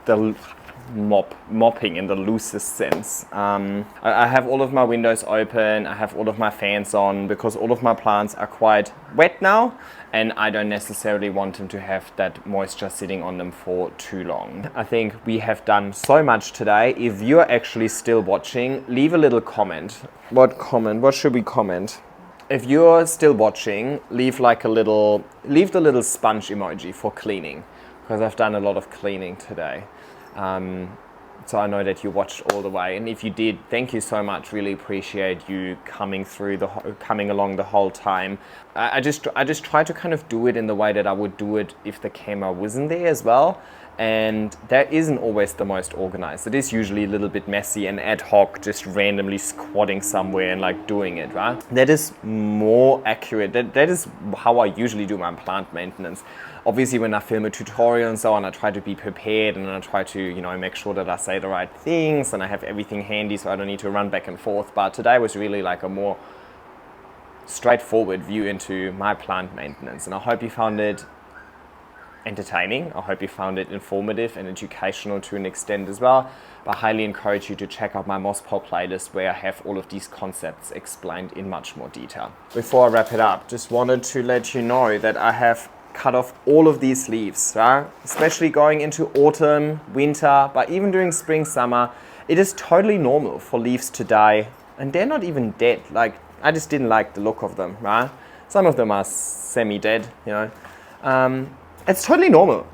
the mopping in the loosest sense. I have all of my windows open, I have all of my fans on because all of my plants are quite wet now and I don't necessarily want them to have that moisture sitting on them for too long. I think we have done so much today. If you're actually still watching, leave a little comment. What comment? What should we comment? If you're still watching, leave the little sponge emoji for cleaning, because I've done a lot of cleaning today. So I know that you watched all the way, and if you did, thank you so much. Really appreciate you coming along the whole time. I just try to kind of do it in the way that I would do it if the camera wasn't there as well. and that isn't always the most organized. It is usually a little bit messy and ad hoc, just randomly squatting somewhere and like doing it, right? That is more accurate. That is how I usually do my plant maintenance. Obviously, when I film a tutorial and so on, I try to be prepared and I try to, you know, make sure that I say the right things and I have everything handy so I don't need to run back and forth. But today was really like a more straightforward view into my plant maintenance, and I hope you found it entertaining. I hope you found it informative and educational to an extent as well. But I highly encourage you to check out my moss pole playlist where I have all of these concepts explained in much more detail. Before I wrap it up, just wanted to let you know that I have cut off all of these leaves, right? Especially going into autumn, winter, but even during spring, summer, it is totally normal for leaves to die, and they're not even dead. Like, I just didn't like the look of them, right? Some of them are semi-dead, you know. It's totally normal.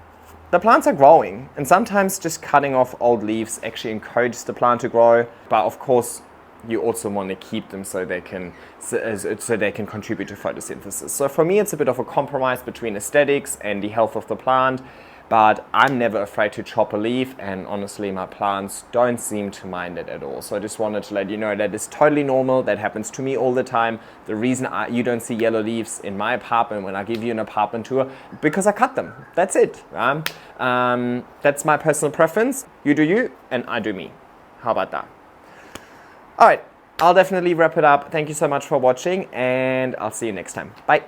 The plants are growing, and sometimes just cutting off old leaves actually encourages the plant to grow. But of course, you also want to keep them so they can contribute to photosynthesis. So for me, it's a bit of a compromise between aesthetics and the health of the plant. But I'm never afraid to chop a leaf, and honestly, my plants don't seem to mind it at all. So I just wanted to let you know that it's totally normal. That happens to me all the time. The reason you don't see yellow leaves in my apartment when I give you an apartment tour, because I cut them. That's it. That's my personal preference. You do you, and I do me. How about that? All right, I'll definitely wrap it up. Thank you so much for watching, and I'll see you next time. Bye.